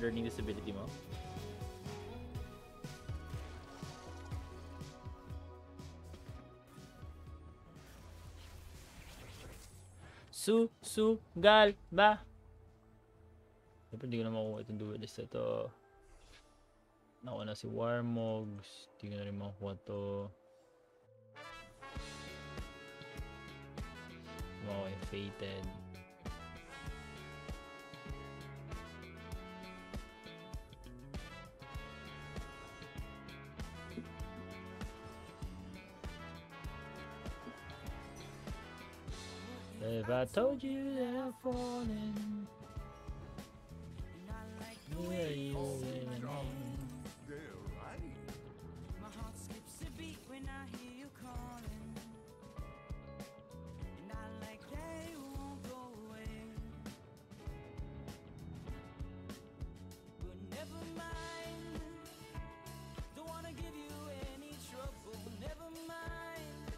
Learning disability mo? Gal ba? Siyempre hindi ko na makuha itong duelist na to. Nakuha na si Warmogs. Hindi ko na rin makuha to. Makuha yung Fated. If I told you that I'm falling, where are you living on? They're right. My heart skips a beat when I hear you calling, and I like that you won't go away. But never mind, don't wanna give you any trouble. Never mind,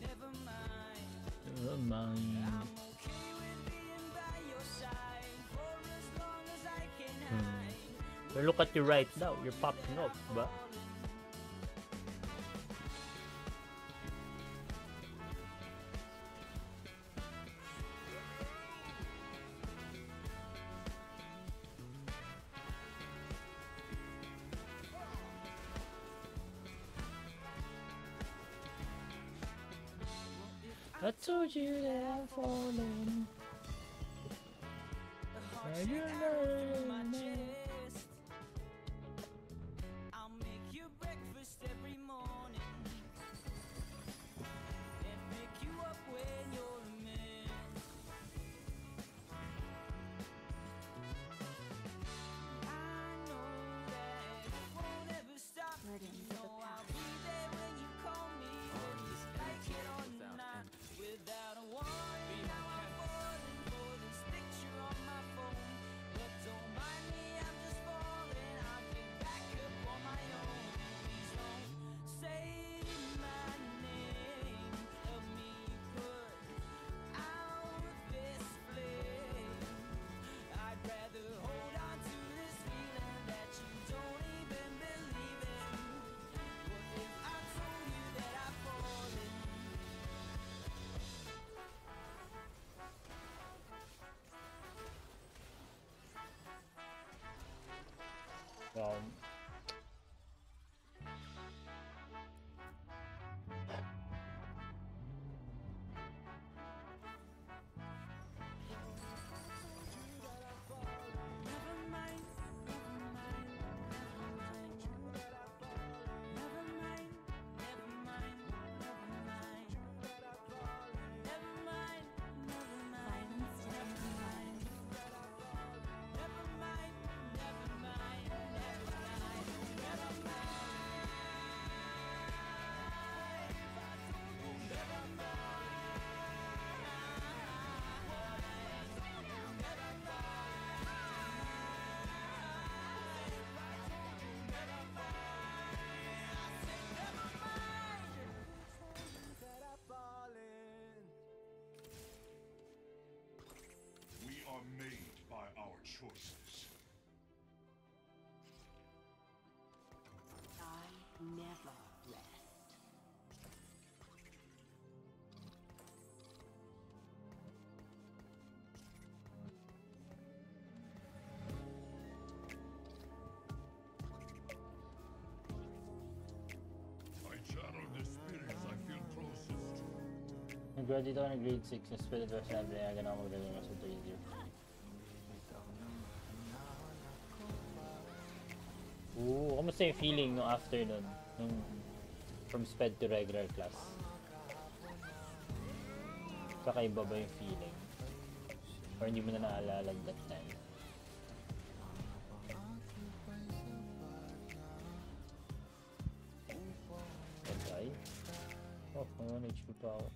never mind. Never mind. I'm okay with being by your side for as long as I can hide. But look at you right now, you're popping up, ba? I told you that I'm falling. Now you know Chest. I'll make you breakfast every morning and pick you up when you're a mess. I know that it won't ever stop. Burdens No, of the I'll past. be there when you call me, whether you like it or not. Without a warning, now I'm falling for this picture on my phone. But don't mind me, I'm just falling. I'll get back up on my own. Please don't say my name. Help me put out this flame. I'd rather hold on to this feeling that you don't even believe in. What if I told you that I've fallen? Never mind, never mind, never mind. Never mind, never mind, never mind. Never mind, never mind, never mind. Never mind, never mind, never mind. Never We are made by our choices. I never rest. I channel the spirits I feel closest to. Nag-graduate ako ng grade 6 sa Spirit Personality kaya ganun ako magdadala sa 3 year. Kamusta yung feeling no after nun? Nung from sped to regular class. Kakaiba ba yung feeling? Or hindi mo na naalala that time? Okay. Oh, may 1 HP pa ako.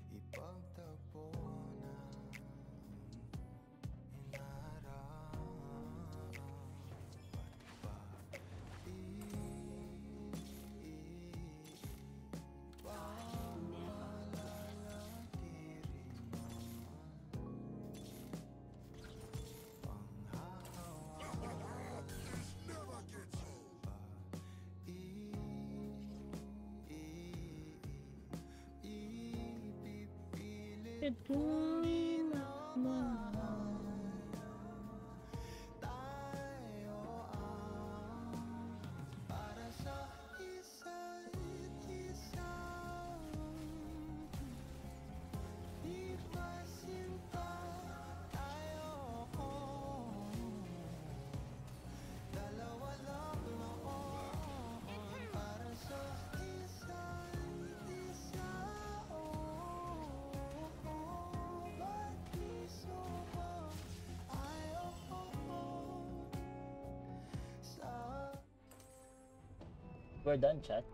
We're done, chat.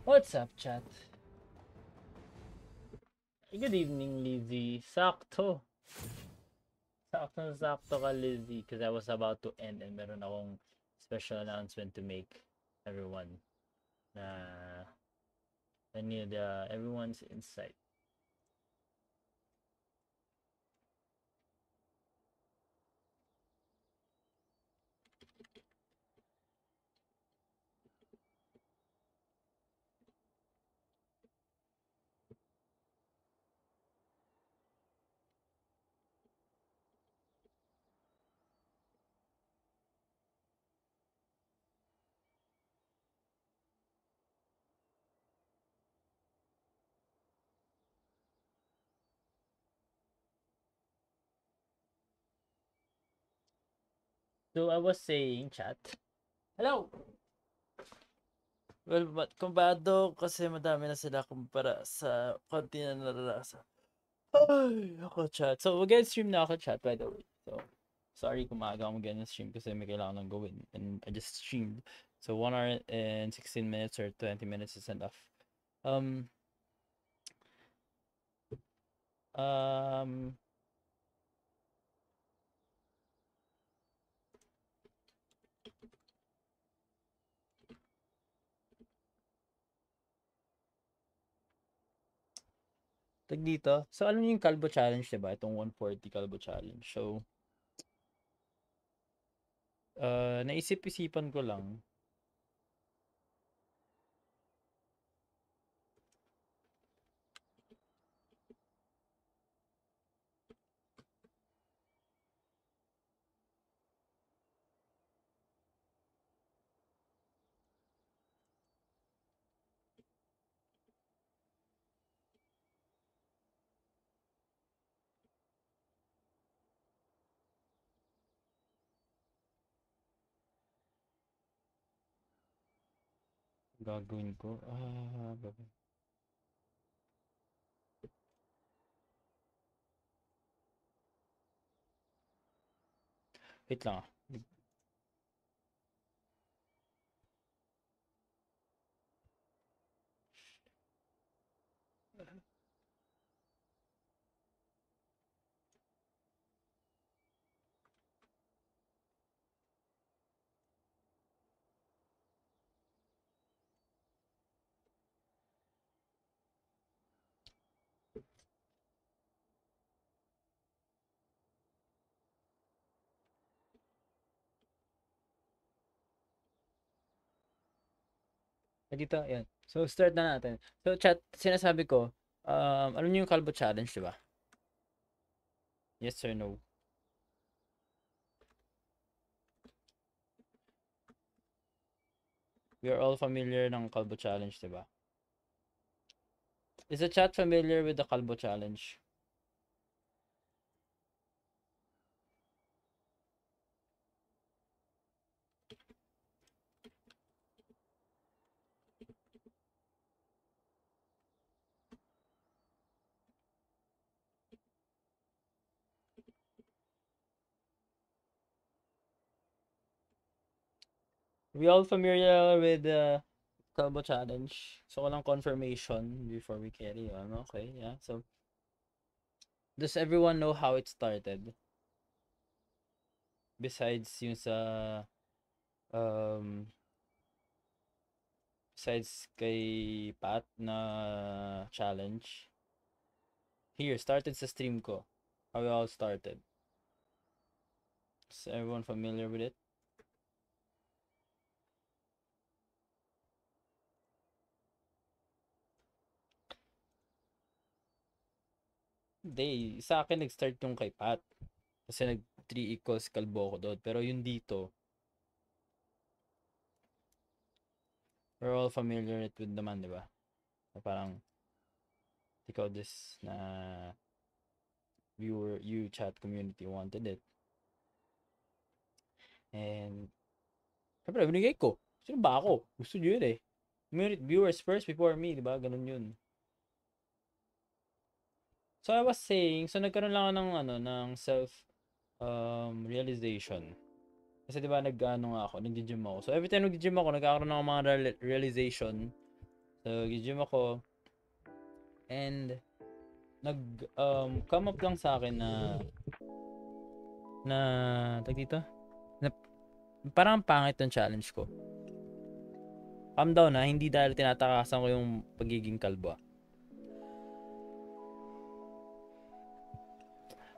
What's up, chat? Good evening, Lizzie. Sakto. Sakto ka, Lizzie. Because I was about to end and meron akong special announcement to make everyone. I need everyone's insight. So I was saying, chat. Hello! Well, kumpado kasi madami na sila kumpara sa konti na nararasa. Ay, ako chat. So, mag-stream na ako chat, by the way. So, sorry kung maaga ako mag-stream kasi may kailangan lang gawin. And I just streamed. So, 1 hour and 16 minutes or 20 minutes is enough. Tag dito. So, alam niyo yung Kalbo Challenge, diba? Itong 140 Kalbo Challenge. So, naisip-isipan ko lang. Gagawin ko. Wait lang. Dito, yan. So, start na natin. So, chat, sinasabi ko, alam niyo yung Kalbo Challenge, diba? Yes or no? We are all familiar ng Kalbo Challenge, diba? Is the chat familiar with the Kalbo Challenge? We all familiar with the Kalbo challenge. So walang confirmation before we carry on. Okay, yeah. So does everyone know how it started? Besides yung sa um besides kay Pat na challenge. Here, started sa stream ko. How we all started. Is everyone familiar with it? Hindi. Sa akin, nag-start yung kay Pat. Kasi nag 3 equals kalbo ko doon. Pero yung dito, we're all familiar with naman, di ba? Na parang, ikaw this na viewer, you chat community wanted it. And, syempre, binigay ko. Sino ba ako? Gusto nyo yun eh. Viewers first before me, di ba? Ganun yun. So I was saying, so nagkaroon lang ako ng ng self realization. Kasi 'di ba nag-ano nga ako, nag-gym ako. So every time nag-gym ako, nagkakaroon ako ng mga realization. So nag-gym ako and come up lang sa akin na tag dito. Na, parang pangit yung challenge ko. Calm down na, hindi dahil tinatakasan ko yung pagiging kalbo.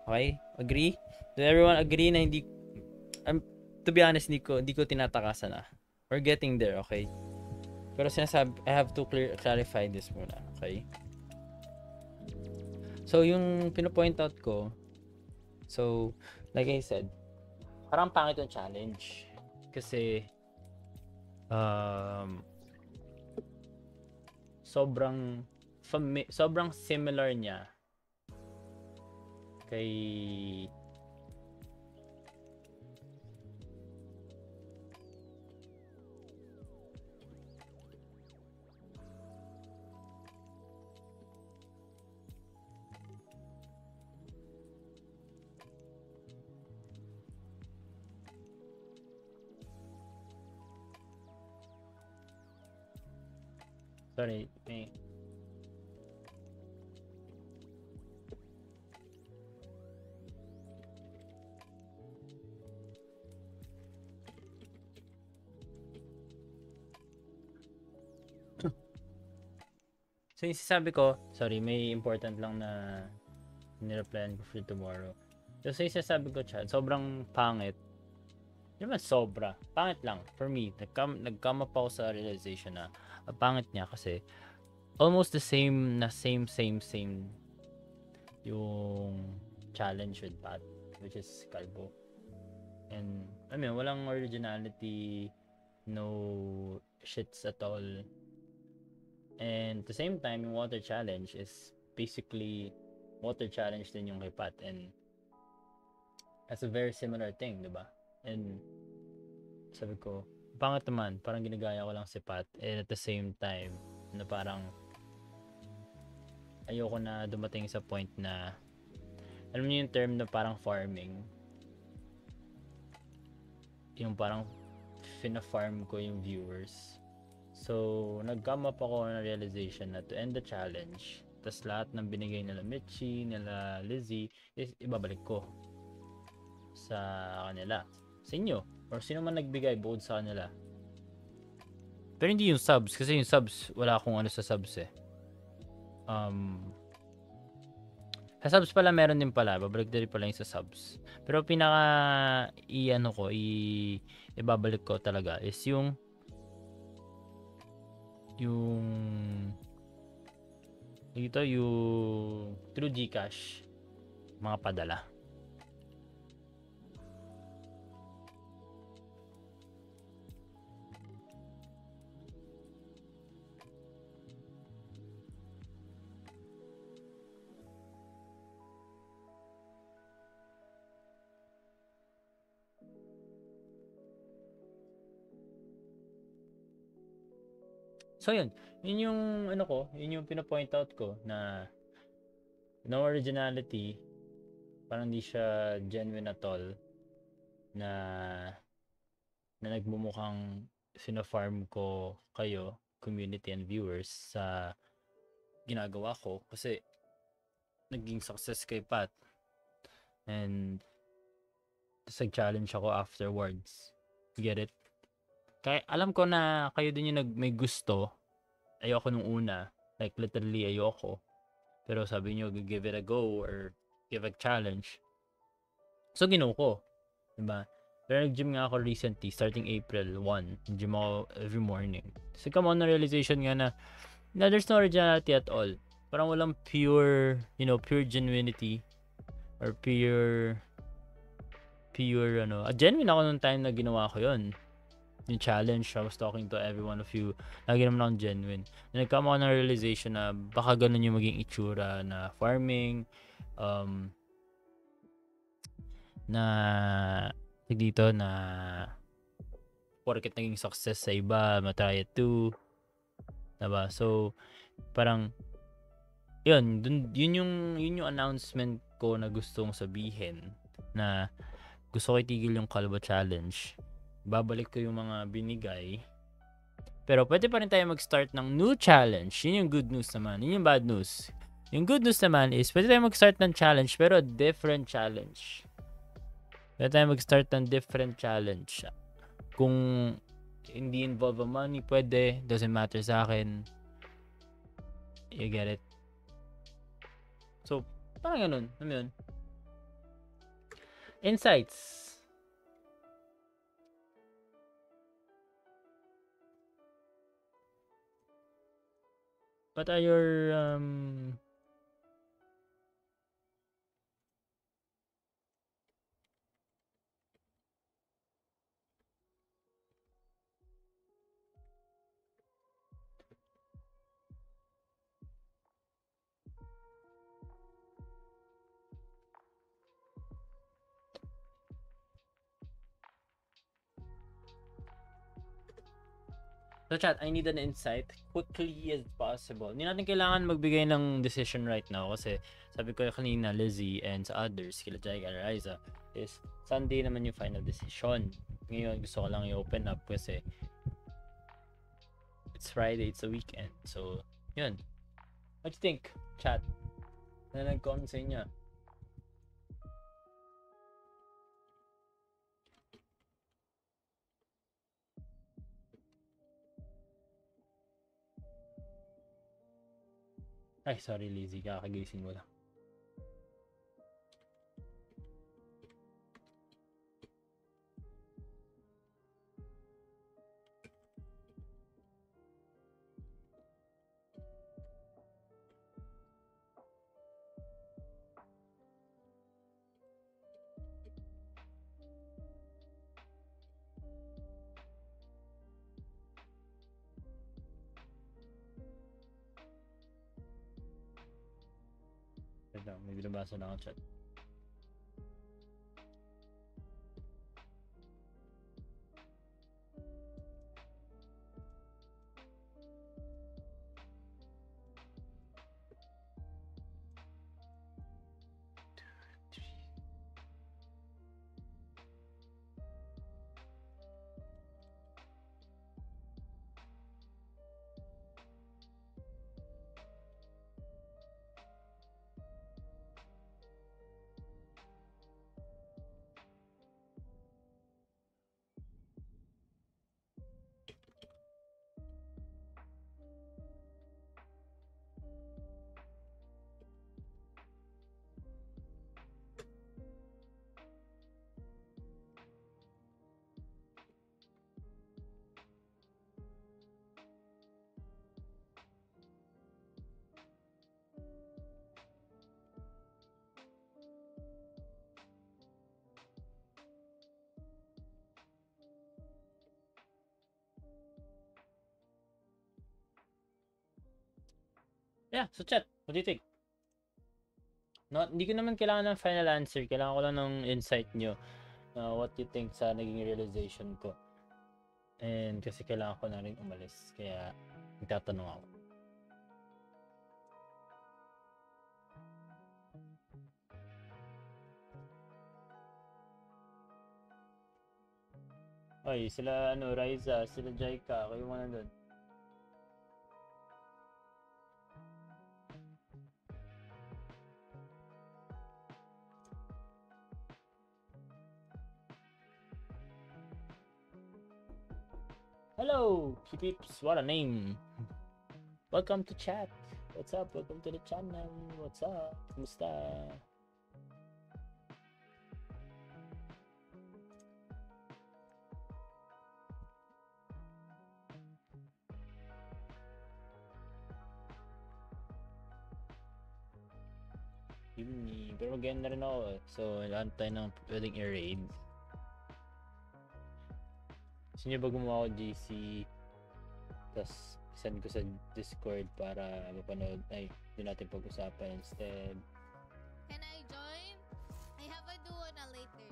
Okay? Agree? Does everyone agree na hindi to be honest, hindi ko tinatakasan na. We're getting there, okay? Pero sinasabi, I have to clarify this muna, okay? So, yung pino-point out ko, so, like I said, parang pangit yung challenge. Kasi, sobrang similar niya kay sorry, may So, yung sasabi ko, sorry, may important lang na nireplyan ko for tomorrow. So, yung sasabi ko, Chad, sobrang pangit. Hindi naman sobra. Pangit lang. For me, nag-come up ako sa realization na pangit niya kasi almost the same yung challenge with Pat, which is Kalbo. And, I mean, walang originality, no shits at all. And at the same time, yung water challenge is basically water challenge din yung kay Pat, and that's a very similar thing, diba? And sabi ko, pangit naman, parang ginagaya ko lang si Pat, and at the same time, na parang ayoko na dumating sa point na, alam niyo yung term na parang farming, yung parang fina-farm ko yung viewers. So, nag-come up ako na realization na to end the challenge, tas lahat ng binigay nila Mitchie, nila Lizzie, is ibabalik ko sa kanila, sa inyo, or sino man nagbigay bukod sa kanila. Pero hindi yung subs, kasi yung subs, wala akong ano sa subs eh. Sa subs pala, meron din pala, babalik din pala yung sa subs. Pero pinaka ibabalik ko talaga is yung dito yung through GCash mga padala. So yun yung ano ko, yun yung pino-point out ko na no originality, parang hindi siya genuine at all, na nagmumukhang sina-farm ko kayo, community and viewers sa ginagawa ko kasi naging success kay Pat and tapos nag-challenge ako afterwards. You get it? Kaya alam ko na kayo din yung may gusto. Ayoko nung una. Like literally ayoko. Pero sabi nyo, give it a go or give a challenge. So, ginawa ko. Diba? Pero nag-gym nga ako recently, starting April 1. Nag-gym ako every morning. So, come on na realization nga na there's no originality at all. Parang walang pure, pure genuinity or pure, genuine ako nung time na ginawa ko yun. Yung challenge, I was talking to every one of you. Lagi naman akong genuine. Nagkama ako ng realization na baka ganun yung maging itsura na farming, na dito na porket naging success sa iba, matry it too. Diba? So, parang yun yung announcement ko na gustong sabihin na gusto ko itigil yung Kalbo Challenge. Babalik ko yung mga binigay. Pero pwede pa rin tayo mag-start ng new challenge. Yun yung good news naman. Yun yung bad news. Yung good news naman is pwede tayo mag-start ng challenge pero different challenge. Pwede tayo mag-start ng different challenge. Kung hindi involve ang money, pwede. Doesn't matter sa akin. You get it? So, parang ganun. Ano yun? Insights. What are your So chat, I need an insight quickly as possible. Hindi natin kailangan magbigay ng decision right now kasi sabi ko kanina, Lizzie and sa others, kila Jai and Riza, is Sunday naman yung final decision. Ngayon, gusto ko lang i-open up kasi it's Friday, it's a weekend. So, yun. What do you think, chat? Na nag-comment sa inyo? Ay, sorry Lizzie, kakagising mo lang. Wait lang, may binabasa na ako chat. Yeah, so chat, what do you think? No, hindi ko naman kailangan ng final answer. Kailangan ko lang ng insight nyo. What you think sa naging realization ko. And kasi kailangan ko na rin umalis. Kaya, nagtatanong ako. Ay, sila ano, Raiza, sila Jaika, kayo mga nandun. Hello, peeps, what a name. Welcome to chat. What's up? Welcome to the channel. What's up? Kumusta? Yun, pero mag-end na rin ako eh. So, lahat tayo ng pwedeng i-raid. Gusto nyo ba gumawa ko GC? Tapos, send ko sa Discord para mapanood. Ay, doon natin pag-usapan instead. Can I join? I have a duo na later.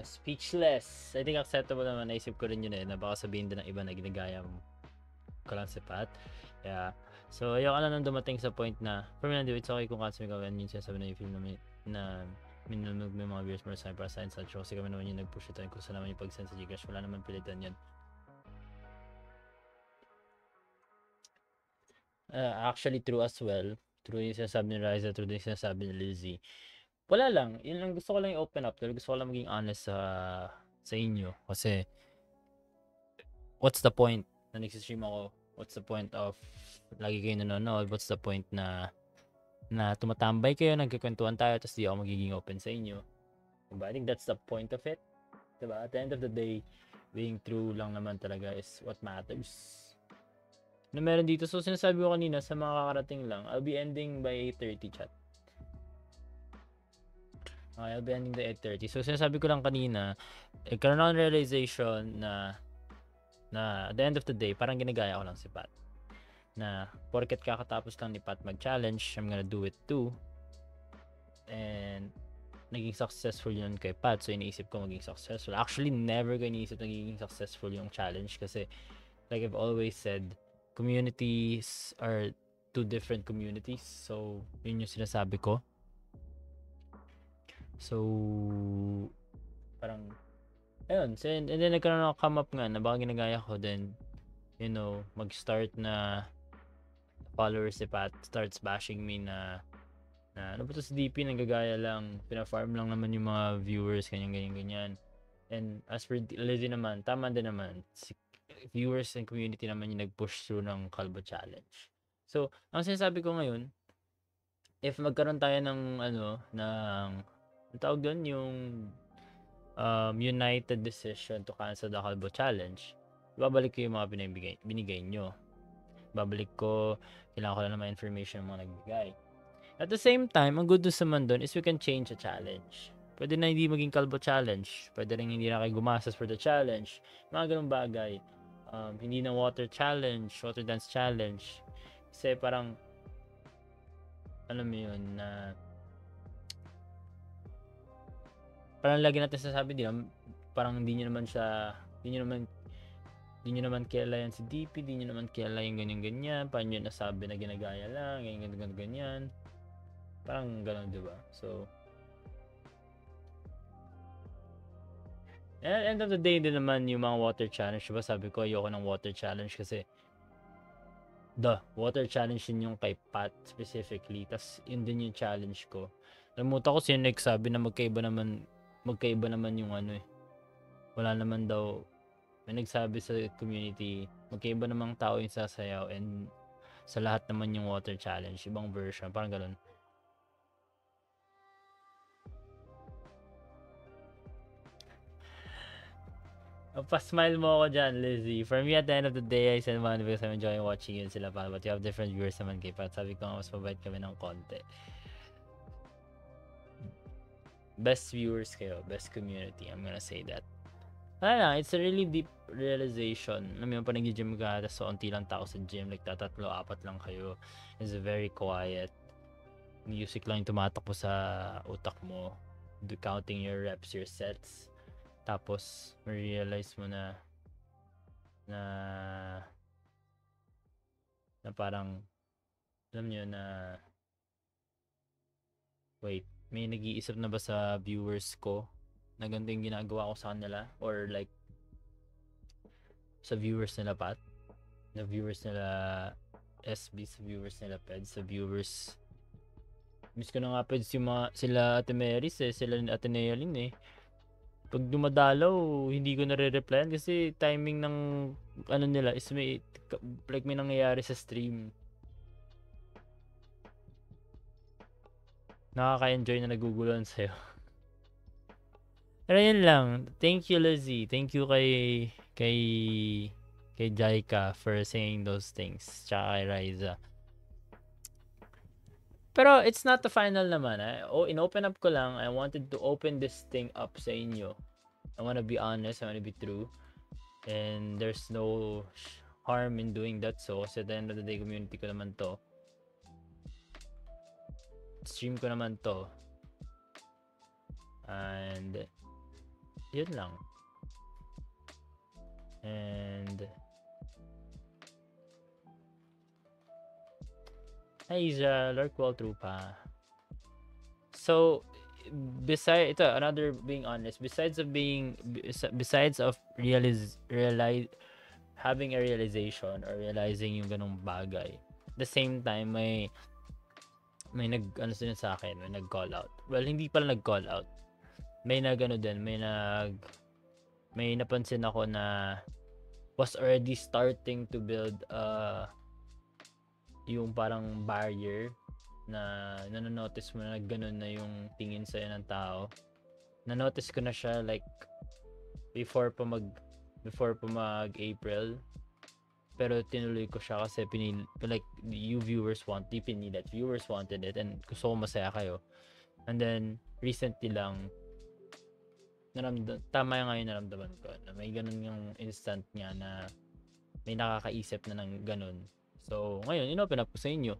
Speechless. I think acceptable naman. Naisip ko rin yun eh. Na baka sabihin din ng iba na ginagaya ko lang si Pat. Yeah. So, ayoko na nang dumating sa point na for me, it's okay kung cancel ka yun sinasabi na yung film na minunod may mga viewers mo sa para sa insight show kasi kami naman yung nag-push ito kung saan naman yung pag-send sa Gcash. Wala naman pilitan yun. Actually, true as well. True yung sinasabi ni Riza, true yung sinasabi ni Lizzie. Wala lang. Yun lang gusto ko lang i-open up. Pero gusto ko lang maging honest sa inyo. Kasi, what's the point na nagsistream ako? What's the point of lagi kayo nanonood? What's the point na tumatambay kayo, nagkikwentuhan tayo, tapos di ako magiging open sa inyo? Diba? I think that's the point of it. Diba? At the end of the day, being true lang naman talaga is what matters. Na meron dito, so sinasabi ko kanina sa mga kakarating lang, I'll be ending by 8:30 chat. Okay, I'll be ending the 8:30. So sinasabi ko lang kanina, karoon ako ng realization na at the end of the day, parang ginagaya ko lang si Pat. Na porket kakatapos lang ni Pat mag-challenge, I'm gonna do it too. And naging successful yun kay Pat, so iniisip ko maging successful. Actually, never ko iniisip naging successful yung challenge kasi like I've always said, communities are two different communities. So, yun yung sinasabi ko. So, parang ayun, so, and then nagkaroon ako come up nga na baka ginagaya ko, then you know, mag-start na followers si Pat starts bashing me na ano ba to si DP, nanggagaya lang, pina-farm lang naman yung mga viewers, ganyan. And as for Lizzie naman, tama din naman, si viewers and community naman yung nag-push through ng Kalbo Challenge. So, ang sinasabi ko ngayon, if magkaroon tayo ng ang tawag doon, yung united decision to cancel the Kalbo Challenge, babalik ko yung mga binigay nyo. Babalik ko, kailangan ko lang naman information ng mga nagbigay. At the same time, ang good news naman doon is we can change a challenge. Pwede na hindi maging Kalbo Challenge. Pwede rin hindi na kayo gumastos for the challenge. Mga ganung bagay. Hindi na water dance challenge. Kasi parang, alam mo yun, na parang lagi natin sasabi din, parang hindi nyo naman kilala yan si DP, hindi nyo naman kilala yung ganyan, paano nyo nasabi na ginagaya lang, ganyan. Parang gano'n, diba? So, at the end of the day din naman yung mga water challenge, diba? Sabi ko, ayoko ng water challenge kasi the water challenge yun yung kay Pat specifically, tas yun din yung challenge ko. Namuta ko sino nagsabi na magkaiba naman yung wala naman daw, may nagsabi sa community, magkaiba namang tao yung sasayaw and sa lahat naman yung water challenge, ibang version, parang gano'n. Pa-smile mo ako dyan, Lizzie. For me, at the end of the day, I send one because I'm enjoying watching yun sila pa. But you have different viewers naman kay Pat. Sabi ko nga, mas mabait kami ng konti. Best viewers kayo. Best community. I'm gonna say that. It's a really deep realization. Alam mo, pa nag-gym ka, tapos onti lang tao sa gym. Like, 3-4 lang kayo. It's very quiet. Music lang yung tumatakbo sa utak mo. Counting your reps, your sets. Tapos, ma-realize mo na parang, alam nyo na Wait, may nag-iisip na ba sa viewers ko na ganito yung ginagawa ko sa kanila? Or like, sa viewers nila Pat? Na viewers nila SB, sa viewers nila Ped, sa viewers... Miss ko na nga Peds yung mga, sila Ate Marys sila Ate Nealyn Pag dumadalaw, hindi ko nare-replyan kasi timing ng ano nila is like may nangyayari sa stream. Nakaka-enjoy na naguguluhan sa'yo. Pero yun lang. Thank you, Lizzie. Thank you kay Jaika for saying those things. Tsaka kay Riza. Pero it's not the final naman. In-open up ko lang. I wanted to open this thing up sa inyo. I wanna be honest. I wanna be true. And there's no harm in doing that. So, kasi at the end of the day, community ko naman to. Stream ko naman to. And yun lang. And hi Isa, lurk well through pa. So besides ito, another being honest, besides of having a realization or realizing yung ganong bagay, at the same time may nag-ano din sa akin, may nag-call out. Well, hindi pala nag-call out. May nag-ano din, may napansin ako na was already starting to build yung parang barrier na nanonotice mo na gano'n na yung tingin sa'yo ng tao. Nanotice ko na siya like before pa mag-April. Pero tinuloy ko siya kasi like you viewers viewers wanted it and gusto ko masaya kayo. And then recently lang tama nga yung naramdaman ko na may ganun yung instant nga na may nakakaisip na ng ganun. So ngayon in-open up ko sa inyo.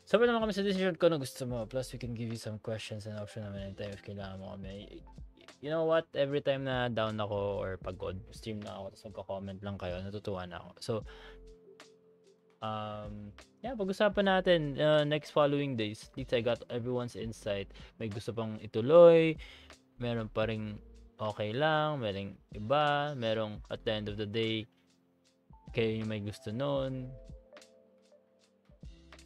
Sabi naman kami sa decision ko na gusto mo, plus we can give you some questions and option naman anytime if kailangan mo kami. You know what? Every time na down ako or pagod, stream na ako, tapos magko-comment lang kayo, natutuwa na ako. So, pag-usapan natin next following days. At least I got everyone's insight. May gusto pang ituloy, meron pa rin okay lang, merong iba, merong at the end of the day, kayo yung may gusto nun.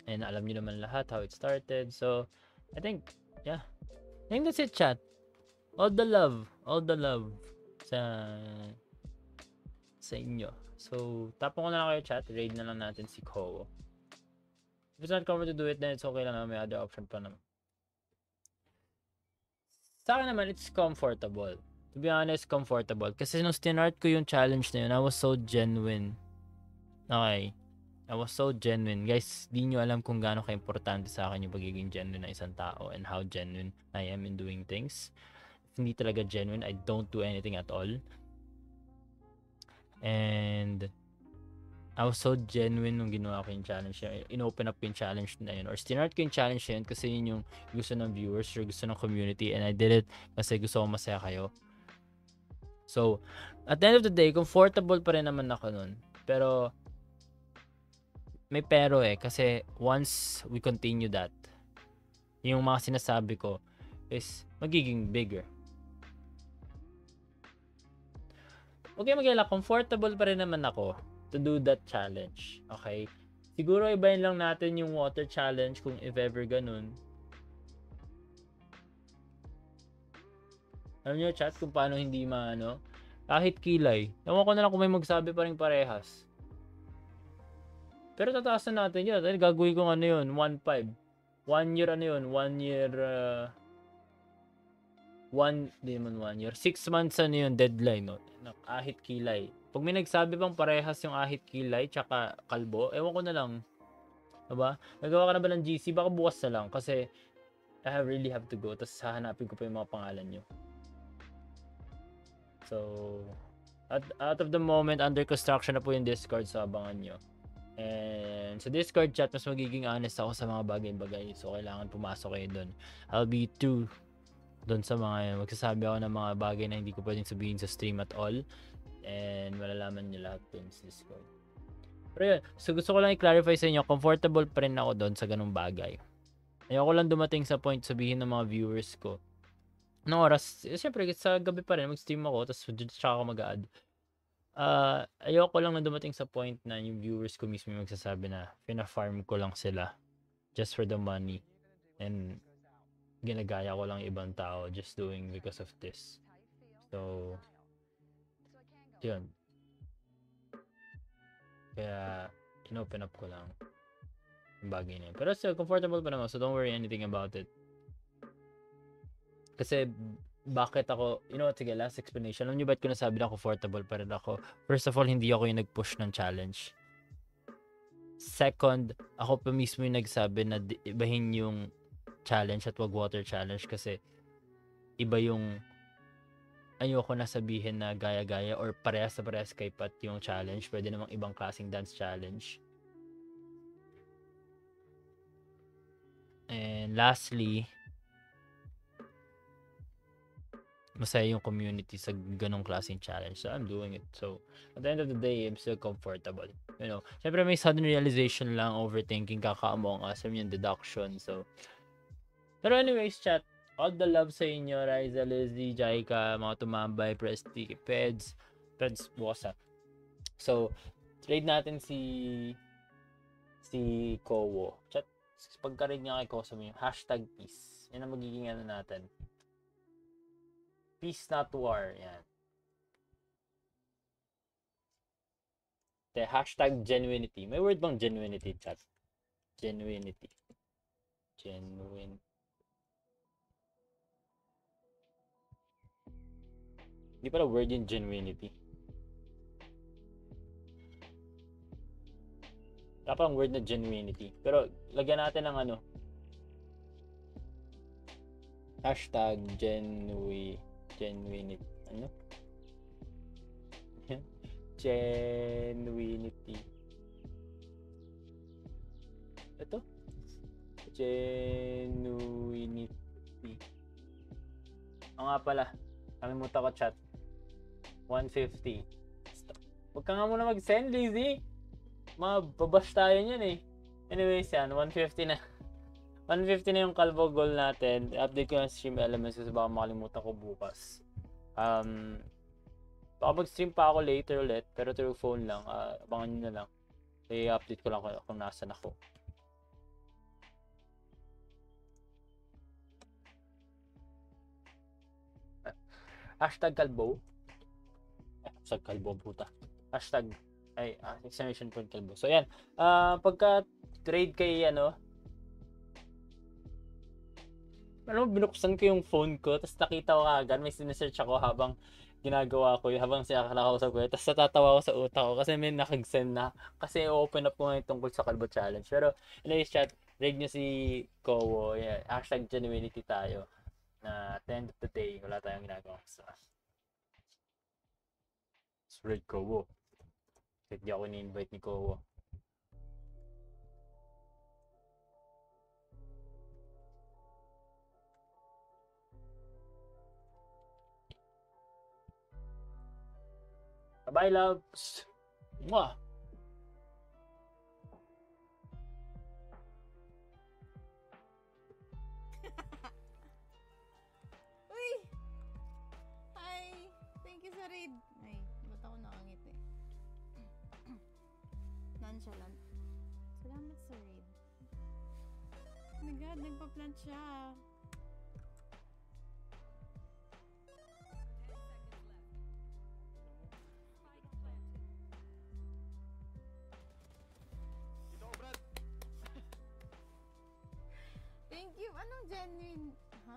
And alam niyo naman lahat how it started. So, I think that's it, chat. All the love sa inyo. So, tapon ko na lang kayo chat. Raid na lang natin si Kowo. If it's not comfortable to do it, then it's okay lang. May other option pa naman. Sa akin naman, it's comfortable. To be honest, comfortable. Kasi nung stinart ko yung challenge na yun, I was so genuine. Okay. I was so genuine. Guys, di nyo alam kung gaano ka-importante sa akin yung pagiging genuine ng isang tao and how genuine I am in doing things. Hindi talaga genuine, I don't do anything at all. And I was so genuine nung ginawa ko yung challenge na in-open up yung challenge na yun or stinart ko yung challenge na yun kasi yun yung gusto ng viewers or gusto ng community and I did it kasi gusto ko masaya kayo. So, at the end of the day, comfortable pa rin naman ako nun. Pero may pero kasi once we continue that, yung mga sinasabi ko is magiging bigger. Okay, mag-alala, comfortable pa rin naman ako to do that challenge. Okay? Siguro ibahin lang natin yung water challenge kung if ever ganun. Alam nyo, chat, kung paano hindi kahit kilay. Ewan ko na lang kung may magsabi pa rin parehas. Pero tataasan natin yun. Gagawin ko 1.5. 1 year 6 months deadline, no? Ahit kilay. Pag may nagsabi bang parehas yung ahit kilay tsaka kalbo, ewan ko na lang. Diba? Nagawa ka na ba ng GC? Baka bukas na lang kasi I really have to go. Tapos hahanapin ko pa yung mga pangalan nyo. So, out of the moment, under construction na po yung Discord, so abangan nyo. And sa Discord chat, mas magiging honest ako sa mga bagay-bagay. So, kailangan pumasok kayo doon. I'll be true doon sa mga magsasabi ako ng mga bagay na hindi ko pwedeng sabihin sa stream at all. And malalaman nyo lahat doon sa Discord. Pero yun, so gusto ko lang i-clarify sa inyo, comfortable pa rin ako doon sa ganung bagay. Ayoko lang dumating sa point sabihin ng mga viewers ko, ng oras, syempre sa gabi pa rin, mag-stream ako, tapos tsaka ako mag-add. Ayoko lang na dumating sa point na yung viewers ko mismo yung magsasabi na pina-farm ko lang sila just for the money and ginagaya ko lang ibang tao just doing because of this. So, yun. Kaya, in-open up ko lang yung bagay na yun. Pero still, comfortable pa naman, so don't worry anything about it. Kasi, bakit ako, you know what, sige, last explanation. Alam nyo ba't ko nasabi na comfortable pa rin ako? First of all, hindi ako yung nag-push ng challenge. Second, ako pa mismo yung nagsabi na ibahin yung challenge at wag water challenge kasi iba yung ayoko na sabihin na gaya-gaya or parehas na parehas kay Pat yung challenge. Pwede namang ibang klaseng dance challenge. And lastly, masaya yung community sa ganong klaseng challenge. So, I'm doing it. So, at the end of the day, I'm still comfortable. You know, syempre may sudden realization lang, overthinking, kaka-among us, yung deduction. So, pero anyways, chat, all the love sa inyo, Riza, Lizzie, Jaika, mga tumambay, Presti, Peds, Bosa. So, trade natin si Kowo. Chat, pagka-read niya kay Kowo, sabi niyo, #peace. Yan ang magiging ano natin. Peace not war. Yan. The #genuinity. May word bang genuinity, chat? Genuinity. Genuine. Hindi pala word yung genuinity. Wala palang word na genuinity. Pero, lagyan natin ng ano. #genuinity. Ano? Genuinity. Ito? Genuinity. O nga pala. Kalimutan ko chat. 150. Huwag ka nga muna mag-send, Lizzie. Mababash tayo niyan eh. Anyways, yan. 150 na. 150 na yung Calvo goal natin. Update ko yung stream elements kasi baka makalimutan ko bukas. Baka mag-stream pa ako later ulit. Pero through phone lang. Abangan nyo na lang. I-update ko lang kung nasan ako. #Calvo. #Calvo puta. Exclamation point Calvo. So yan. Pagka trade kay ano, alam mo, binuksan ko yung phone ko, tapos nakita ko agad, may sinesearch ako habang ginagawa ko, habang siya nakakausap ko, tapos natatawa ko sa utak ko kasi may nakag-send na, kasi open up ko ngayon tungkol sa Calvo Challenge. Pero, anyways chat, raid nyo si Kowo, yeah, #genuinity tayo, na at the end of the day, wala tayong ginagawa sa raid Kowo. Hindi ako ni-invite ni Kowo. Bye, loves. Mwah. Uy! Hi! Thank you sa raid. Ay, ba't ako nakangiti? Nonchalant. Salamat sa raid. Oh my god, nagpa-plant siya. Thank you. Anong genuine? Ha?